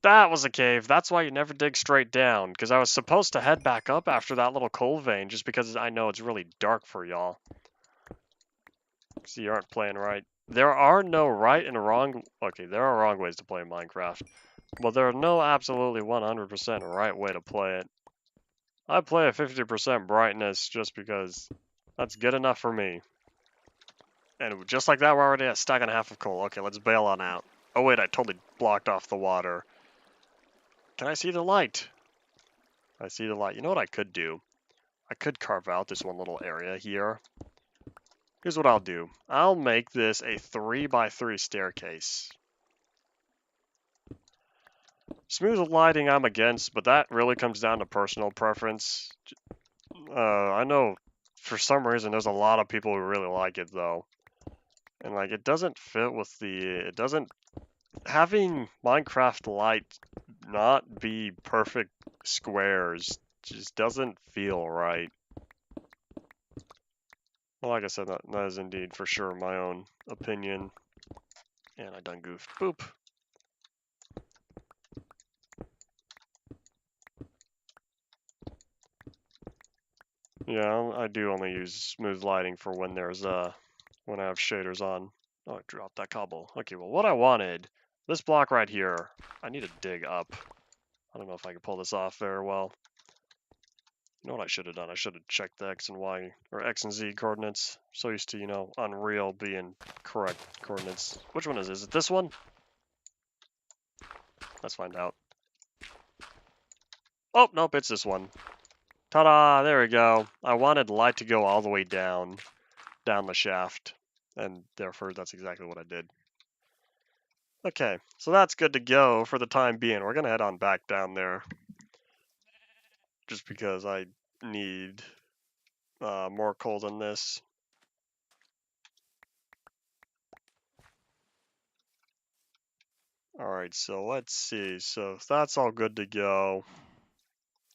A: That was a cave. That's why you never dig straight down, because I was supposed to head back up after that little coal vein, just because I know it's really dark for y'all. So you aren't playing right. There are no right and wrong... Okay, there are wrong ways to play Minecraft, but there are no absolutely 100% right way to play it. I play at 50% brightness just because that's good enough for me. And just like that, we're already at a stack and a half of coal. Okay, let's bail on out. Oh wait, I totally blocked off the water. Can I see the light? I see the light. You know what I could do? I could carve out this one little area here. Here's what I'll do. I'll make this a 3x3 staircase. Smooth lighting I'm against, but that really comes down to personal preference. I know for some reason there's a lot of people who really like it though. And like it doesn't fit with having Minecraft light not be perfect squares just doesn't feel right. Well, like I said, that is indeed for sure my own opinion. And I done goofed. Boop. Yeah, I do only use smooth lighting for when when I have shaders on. Oh, I dropped that cobble. Okay, well, what I wanted, this block right here, I need to dig up. I don't know if I can pull this off very well. You know what I should have done? I should have checked the X and Y, or X and Z coordinates. So used to, Unreal being correct coordinates. Which one is it? Is it this one? Let's find out. Oh, nope, it's this one. Ta-da, there we go. I wanted light to go all the way down the shaft, and therefore that's exactly what I did. Okay, so that's good to go for the time being. We're gonna head on back down there, just because I need more coal than this. Alright, so let's see. So if that's all good to go,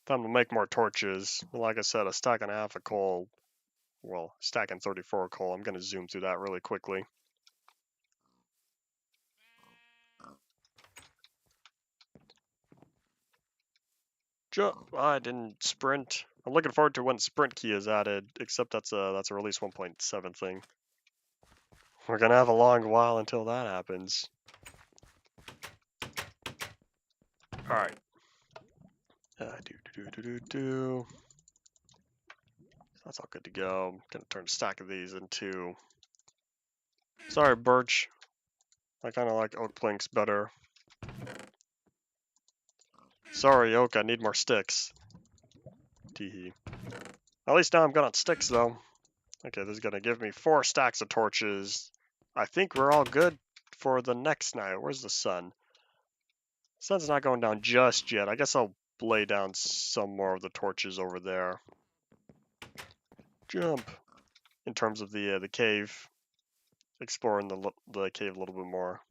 A: time to make more torches. Like I said, a stack and a half of coal. Well, stack and 34 coal. I'm gonna zoom through that really quickly. I didn't sprint. I'm looking forward to when sprint key is added, except that's a release 1.7 thing. We're gonna have a long while until that happens. Alright. That's all good to go. I'm gonna turn a stack of these into... Sorry, birch. I kinda like oak planks better. Sorry, oak, I need more sticks. Teehee. At least now I'm good on sticks, though. Okay, this is going to give me 4 stacks of torches. I think we're all good for the next night. Where's the sun? Sun's not going down just yet. I guess I'll lay down some more of the torches over there. Jump. In terms of the cave. Exploring the cave a little bit more.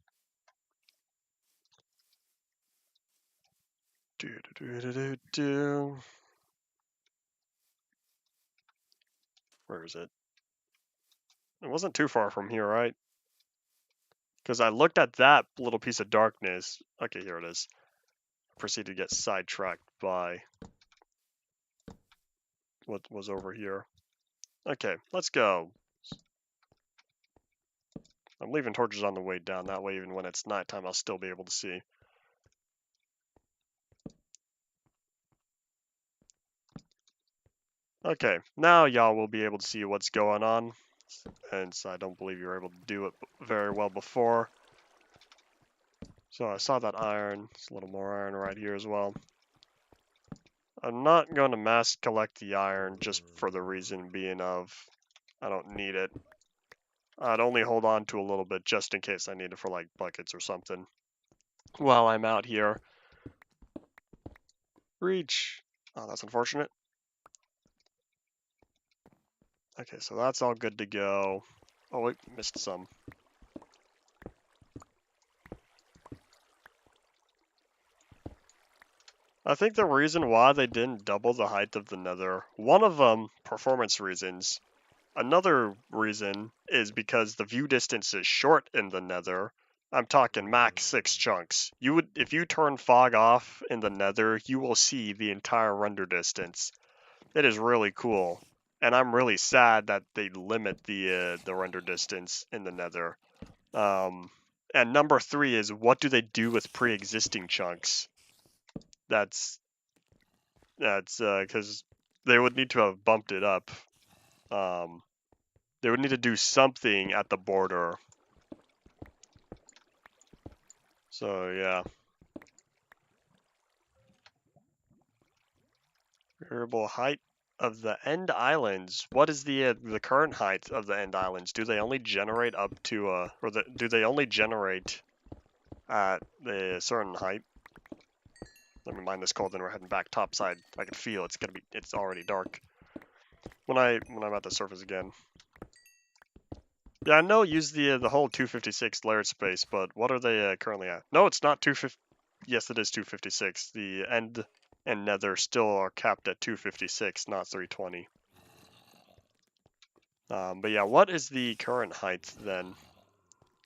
A: Where is it? It wasn't too far from here, right? Because I looked at that little piece of darkness. Okay, here it is. Proceeded to get sidetracked by what was over here. Okay, let's go. I'm leaving torches on the way down. That way, even when it's nighttime, I'll still be able to see. Okay, now y'all will be able to see what's going on. And so I don't believe you were able to do it very well before. So I saw that iron. There's a little more iron right here as well. I'm not going to mass collect the iron just for the reason being of I don't need it. I'd only hold on to a little bit just in case I need it for like buckets or something. While I'm out here. Reach. Oh, that's unfortunate. Okay, so that's all good to go. Oh wait, missed some. I think the reason why they didn't double the height of the Nether, one of them, performance reasons. Another reason is because the view distance is short in the Nether. I'm talking max 6 chunks. If you turn fog off in the Nether, you will see the entire render distance. It is really cool, and I'm really sad that they limit the render distance in the Nether. And number 3 is, what do they do with pre-existing chunks? That's because they would need to have bumped it up. They would need to do something at the border. So yeah. Variable height of the end islands. What is the current height of the end islands? Do they only generate up to do they only generate at a certain height? Let me mine this coal, then we're heading back topside. I can feel it's already dark. When I'm at the surface again. Yeah, I know use the whole 256 layered space, but what are they currently at? No, it's not 250. Yes, it is 256. The end and nether still are capped at 256, not 320. But yeah, what is the current height then?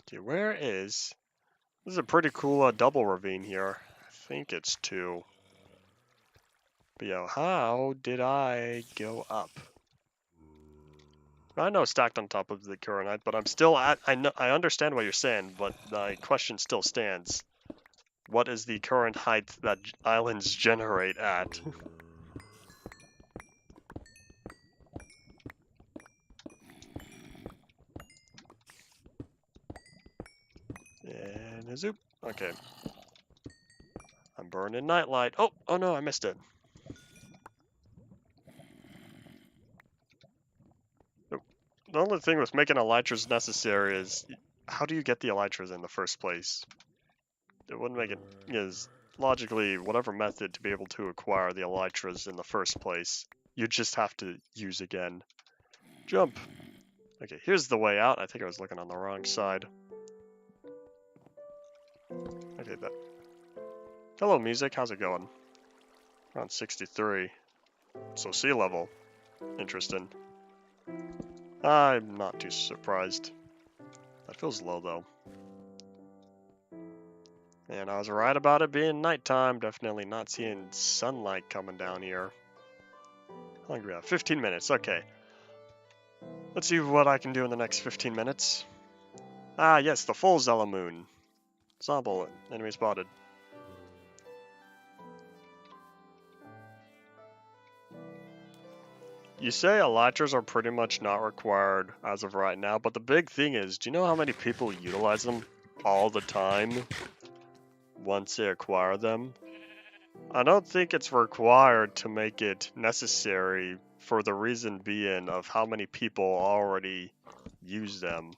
A: Okay, where is... This is a pretty cool double ravine here. I think it's 2. But yeah, how did I go up? I know stacked on top of the current height, but I'm still at... I understand what you're saying, but the question still stands. What is the current height that islands generate at? And a zoop. Okay. I'm burning nightlight. Oh no, I missed it. The only thing with making elytras necessary is, how do you get the elytras in the first place? It wouldn't make it, is logically, whatever method to be able to acquire the elytras in the first place, you just have to use again. Jump. Okay, here's the way out. I think I was looking on the wrong side. Okay, that. Hello, music. How's it going? Around 63. So sea level. Interesting. I'm not too surprised. That feels low, though. And I was right about it being nighttime. Definitely not seeing sunlight coming down here. How long do we have? 15 minutes. Okay. Let's see what I can do in the next 15 minutes. Ah, yes, the full Zella Moon. Zombie, enemy spotted. You say elytras are pretty much not required as of right now, but the big thing is, do you know how many people utilize them all the time once they acquire them? I don't think it's required to make it necessary for the reason being of how many people already use them.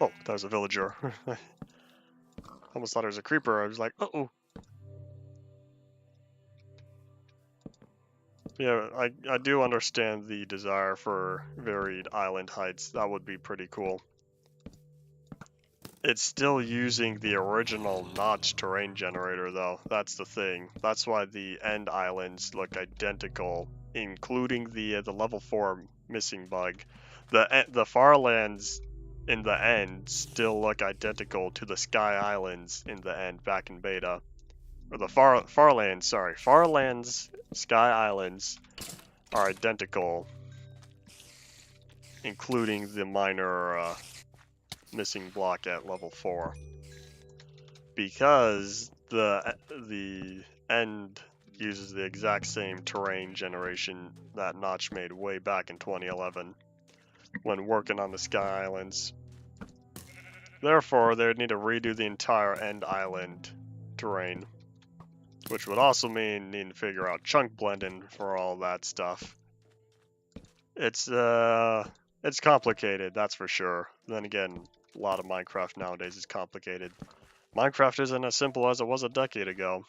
A: Oh, that was a villager. Almost thought it was a creeper. I was like, uh-oh. Yeah, I do understand the desire for varied island heights. That would be pretty cool. It's still using the original notch terrain generator, though. That's the thing. That's why the end islands look identical, including the level 4 missing bug. The Far Lands in the end still look identical to the Sky Islands in the end back in beta. Or the Far Lands, Sky Islands are identical, including the minor missing block at level 4. Because the end uses the exact same terrain generation that Notch made way back in 2011 when working on the Sky Islands. Therefore, they would need to redo the entire end island terrain, which would also mean needing to figure out chunk blending for all that stuff. It's complicated, that's for sure. Then again, a lot of Minecraft nowadays is complicated. Minecraft isn't as simple as it was a decade ago.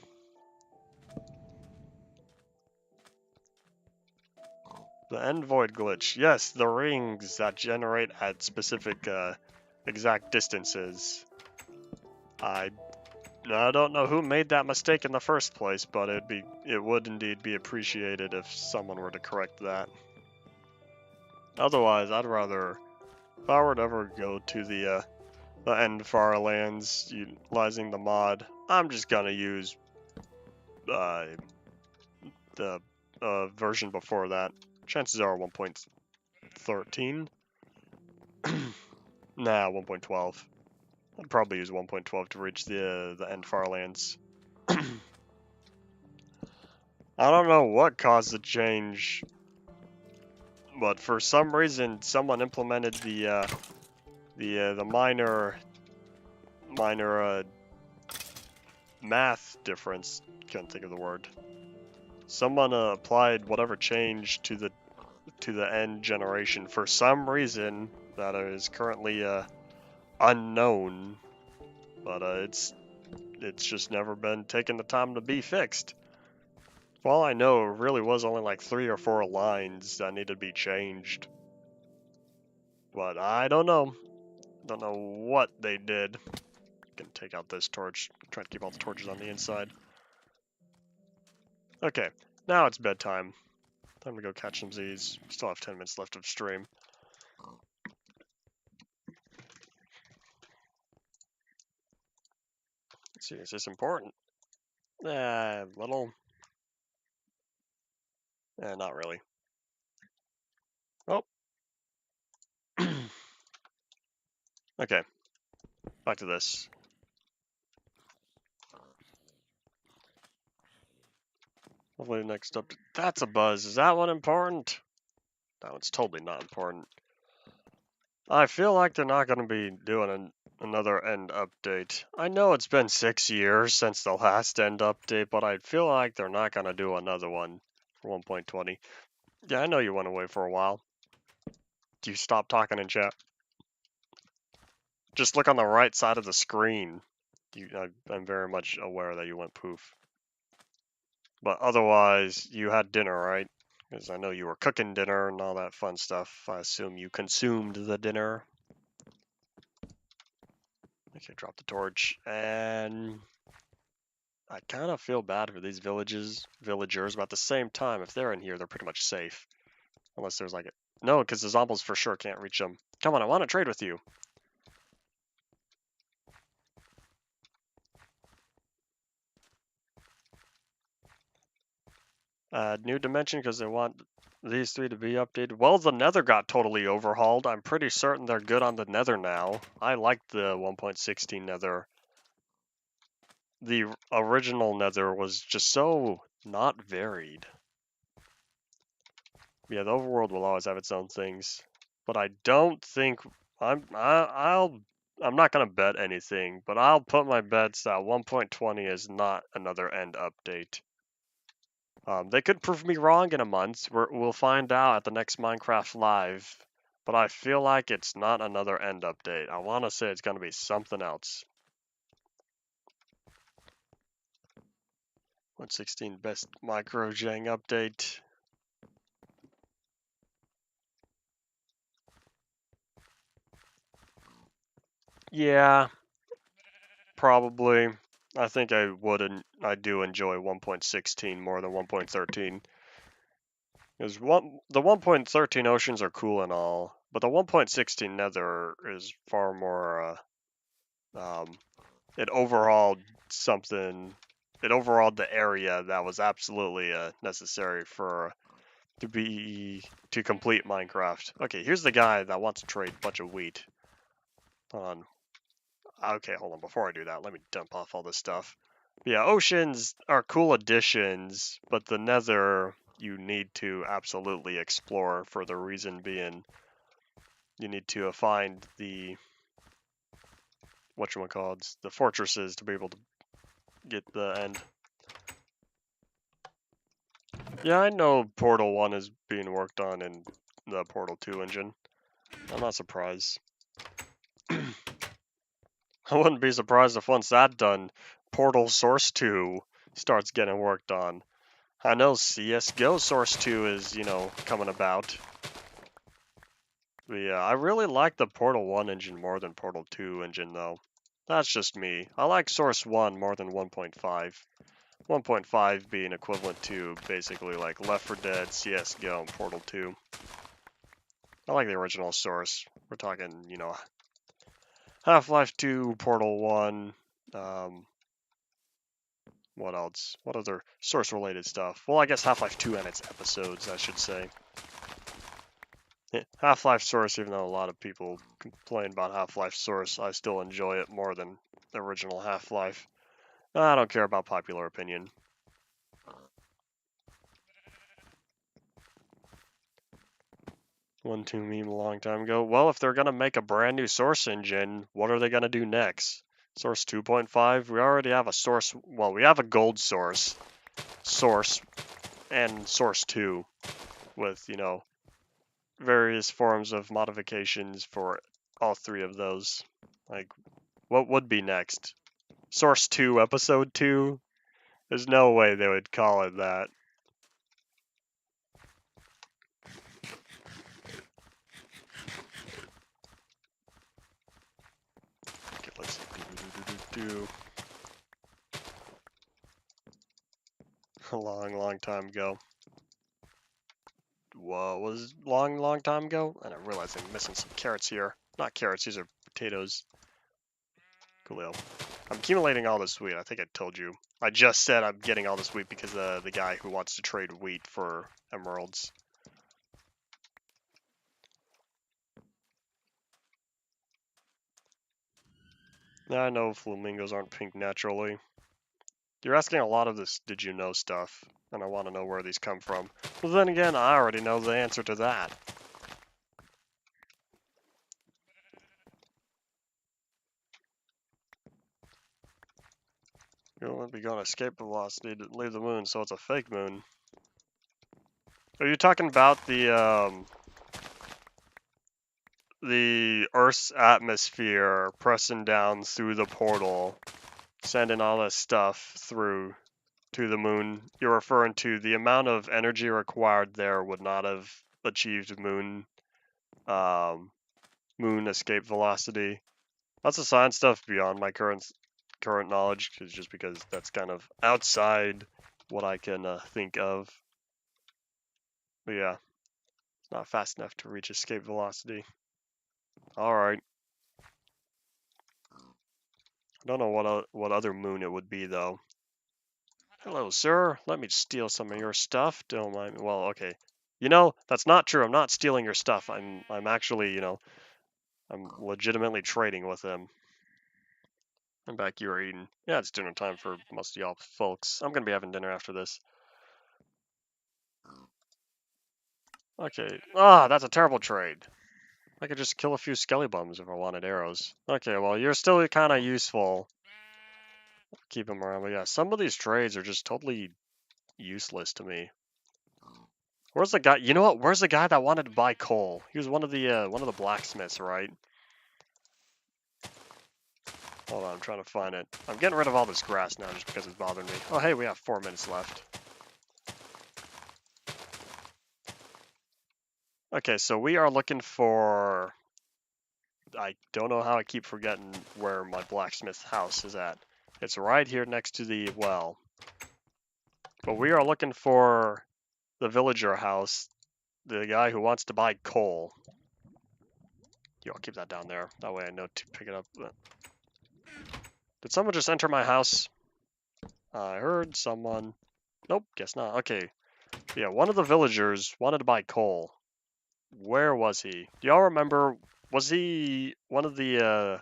A: The end void glitch. Yes, the rings that generate at specific exact distances. I don't know who made that mistake in the first place, but it would indeed be appreciated if someone were to correct that. Otherwise, I'd rather, if I were to ever go to the end Far Lands utilizing the mod, I'm just gonna use the version before that. Chances are 1.13. Nah, 1.12. I'd probably use 1.12 to reach the end Far Lands. I don't know what caused the change, but for some reason someone implemented the minor math difference. Can't think of the word. Someone applied whatever change to the end generation for some reason that is currently unknown, but it's just never been taken the time to be fixed. For all I know, it really was only like 3 or 4 lines that needed to be changed. But I don't know. Don't know what they did. Can take out this torch. Try to keep all the torches on the inside. Okay, now it's bedtime. Time to go catch some Z's. Still have 10 minutes left of stream. Let's see, is this important? Little. Not really. Oh. Okay. Back to this. Hopefully next up. That's a buzz. Is that one important? That one's totally not important. I feel like they're not going to be doing another end update. I know it's been 6 years since the last end update, but I feel like they're not going to do another one for 1.20. Yeah, I know you went away for a while. Do you stop talking in chat? Just look on the right side of the screen. I'm very much aware that you went poof. But otherwise, you had dinner, right? Because I know you were cooking dinner and all that fun stuff. I assume you consumed the dinner. Okay, drop the torch. And I kind of feel bad for these villagers, but at the same time, if they're in here, they're pretty much safe. Unless there's like a... No, because the zombies for sure can't reach them. Come on, I want to trade with you. New dimension because they want these 3 to be updated. Well, the Nether got totally overhauled. I'm pretty certain they're good on the Nether now. I like the 1.16 Nether. The original Nether was just so not varied. Yeah, the overworld will always have its own things, but I don't think I'm not gonna bet anything, but I'll put my bets that 1.20 is not another end update. They could prove me wrong in a month. We'll find out at the next Minecraft Live. But I feel like it's not another end update. I want to say it's going to be something else. 116 best micro-jang update. Yeah, probably. I think I do enjoy 1.16 more than 1.13. Because the 1.13 oceans are cool and all, but the 1.16 Nether is far more. It overhauled something. It overhauled the area that was absolutely necessary to complete Minecraft. Okay, here's the guy that wants to trade a bunch of wheat. Hold on. Okay, hold on. Before I do that, let me dump off all this stuff. Yeah, oceans are cool additions, but the Nether you need to absolutely explore, for the reason being you need to find the whatchamacallits, the fortresses to be able to get the end. Yeah, I know Portal 1 is being worked on in the Portal 2 engine. I'm not surprised. I wouldn't be surprised if once that's done, Portal Source 2 starts getting worked on. I know CSGO Source 2 is, coming about. But yeah, I really like the Portal 1 engine more than Portal 2 engine, though. That's just me. I like Source 1 more than 1.5. 1.5 being equivalent to basically like Left 4 Dead, CSGO, and Portal 2. I like the original Source. We're talking, Half-Life 2, Portal 1, what else? What other Source-related stuff? Well, I guess Half-Life 2 and its episodes, I should say. Half-Life Source, even though a lot of people complain about Half-Life Source, I still enjoy it more than the original Half-Life. I don't care about popular opinion. One Two meme a long time ago. Well, if they're gonna make a brand new Source engine, what are they gonna do next? Source 2.5? We already have a Source. Well, we have a Gold Source, and Source 2, with various forms of modifications for all three of those. Like, what would be next? Source 2, Episode 2? There's no way they would call it that. Okay, let's see. A long time ago. What was long time ago? And I realized I'm missing some carrots here. Not carrots, these are potatoes. Coolio. I'm accumulating all this wheat. I think I told you. I just said I'm getting all this wheat because the guy who wants to trade wheat for emeralds. Now I know flamingos aren't pink naturally. You're asking a lot of this did you know stuff, and I want to know where these come from. Well, then again, I already know the answer to that. You won't be going escape velocity to leave the moon, so it's a fake moon. Are you talking about the Earth's atmosphere pressing down through the portal, sending all this stuff through to the moon? You're referring to the amount of energy required there would not have achieved moon escape velocity. That's the science stuff beyond my current knowledge, just because that's kind of outside what I can think of. But yeah, it's not fast enough to reach escape velocity. Alright. I don't know what other moon it would be, though. Hello, sir. Let me steal some of your stuff. Don't mind me. Well, okay. That's not true. I'm not stealing your stuff. I'm actually, I'm legitimately trading with him. I'm back here eating. Yeah, it's dinner time for most of y'all folks. I'm gonna be having dinner after this. Okay. Ah, that's a terrible trade. I could just kill a few skelly bums if I wanted arrows. Okay, well, you're still kind of useful. Keep them around. But yeah, some of these trades are just totally useless to me. Where's the guy? You know what? Where's the guy that wanted to buy coal? He was one of the blacksmiths, right? Hold on, I'm trying to find it. I'm getting rid of all this grass now just because it's bothering me. Oh, hey, we have 4 minutes left. Okay, so we are looking for... I don't know how I keep forgetting where my blacksmith house is at. It's right here next to the well. But we are looking for the villager house, the guy who wants to buy coal. Yo, I'll keep that down there. That way I know to pick it up. Did someone just enter my house? I heard someone. Nope, guess not. Okay. Yeah, one of the villagers wanted to buy coal. Where was he? Do y'all remember? Was he one of the,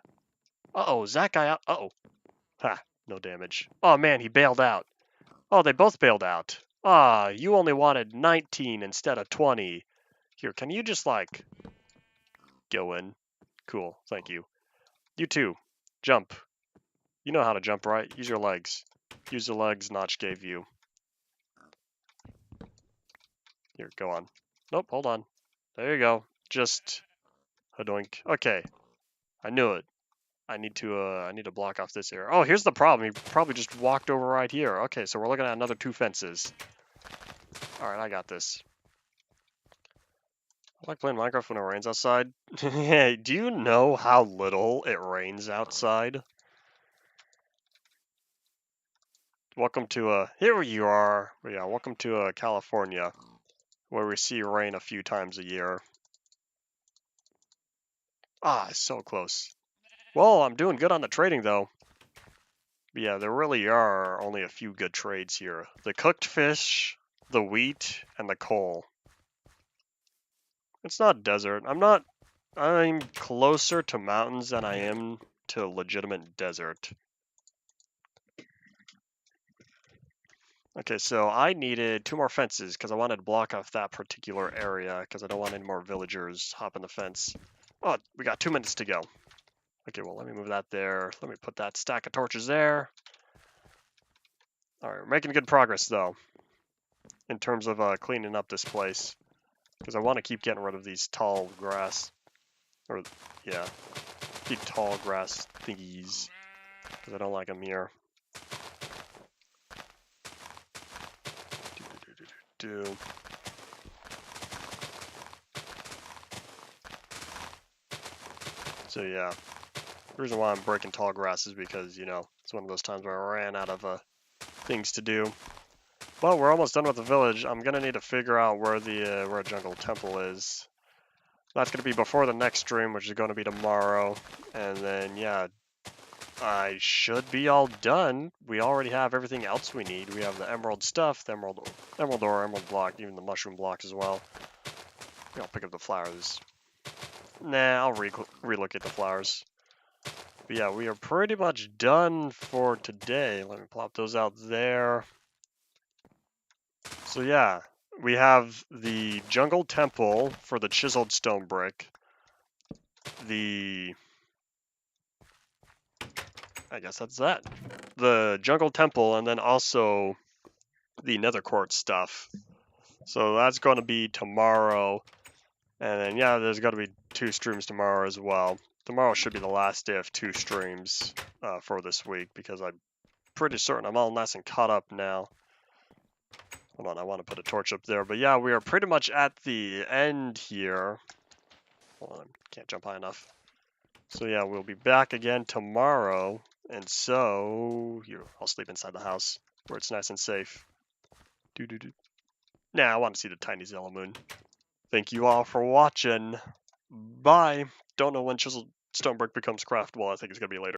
A: Uh-oh, is that guy out? Uh-oh. Ha, no damage. Oh, man, he bailed out. Oh, they both bailed out. Ah, you only wanted 19 instead of 20. Here, can you just, like, go in? Cool, thank you. You too. Jump. You know how to jump, right? Use your legs. Use the legs Notch gave you. Here, go on. Nope, hold on. There you go. Just hadoink. Okay. I knew it. I need to block off this area. Oh, here's the problem. He probably just walked over right here. Okay, so we're looking at another 2 fences. Alright, I got this. I like playing Minecraft when it rains outside. Hey, do you know how little it rains outside? Welcome to, here you are. Yeah, welcome to, California, where we see rain a few times a year. Ah, so close. Well, I'm doing good on the trading, though. But yeah, there really are only a few good trades here. The cooked fish, the wheat, and the coal. It's not desert. I'm closer to mountains than I am to legitimate desert. Okay, so I needed 2 more fences because I wanted to block off that particular area because I don't want any more villagers hopping the fence. Oh, we got 2 minutes to go. Okay, well, let me move that there. Let me put that stack of torches there. All right, we're making good progress, though, in terms of cleaning up this place. Because I want to keep getting rid of these tall grass. Or, yeah, keep tall grass thingies. Because I don't like them here. Do. So, yeah. The reason why I'm breaking tall grass is because, you know, it's one of those times where I ran out of things to do. Well, we're almost done with the village. I'm gonna need to figure out where the where a jungle temple is. That's gonna be before the next stream, which is gonna be tomorrow. And then yeah, I should be all done. We already have everything else we need. We have the emerald stuff, the emerald ore, emerald block, even the mushroom block as well. I'll pick up the flowers. Nah, I'll relook at the flowers. But yeah, we are pretty much done for today. Let me plop those out there. So yeah, we have the jungle temple for the chiseled stone brick. I guess that's that. The jungle temple, and then also the nether quartz stuff. So that's going to be tomorrow. And then yeah, there's got to be 2 streams tomorrow as well. Tomorrow should be the last day of 2 streams for this week because I'm pretty certain I'm all nice and caught up now. Hold on, I want to put a torch up there. But yeah, we are pretty much at the end here. Hold on, can't jump high enough. So yeah, we'll be back again tomorrow. And so, here, I'll sleep inside the house where it's nice and safe. Nah, I want to see the tiny yellow moon. Thank you all for watching. Bye. Don't know when chiseled stone brick becomes craftable. I think it's going to be later.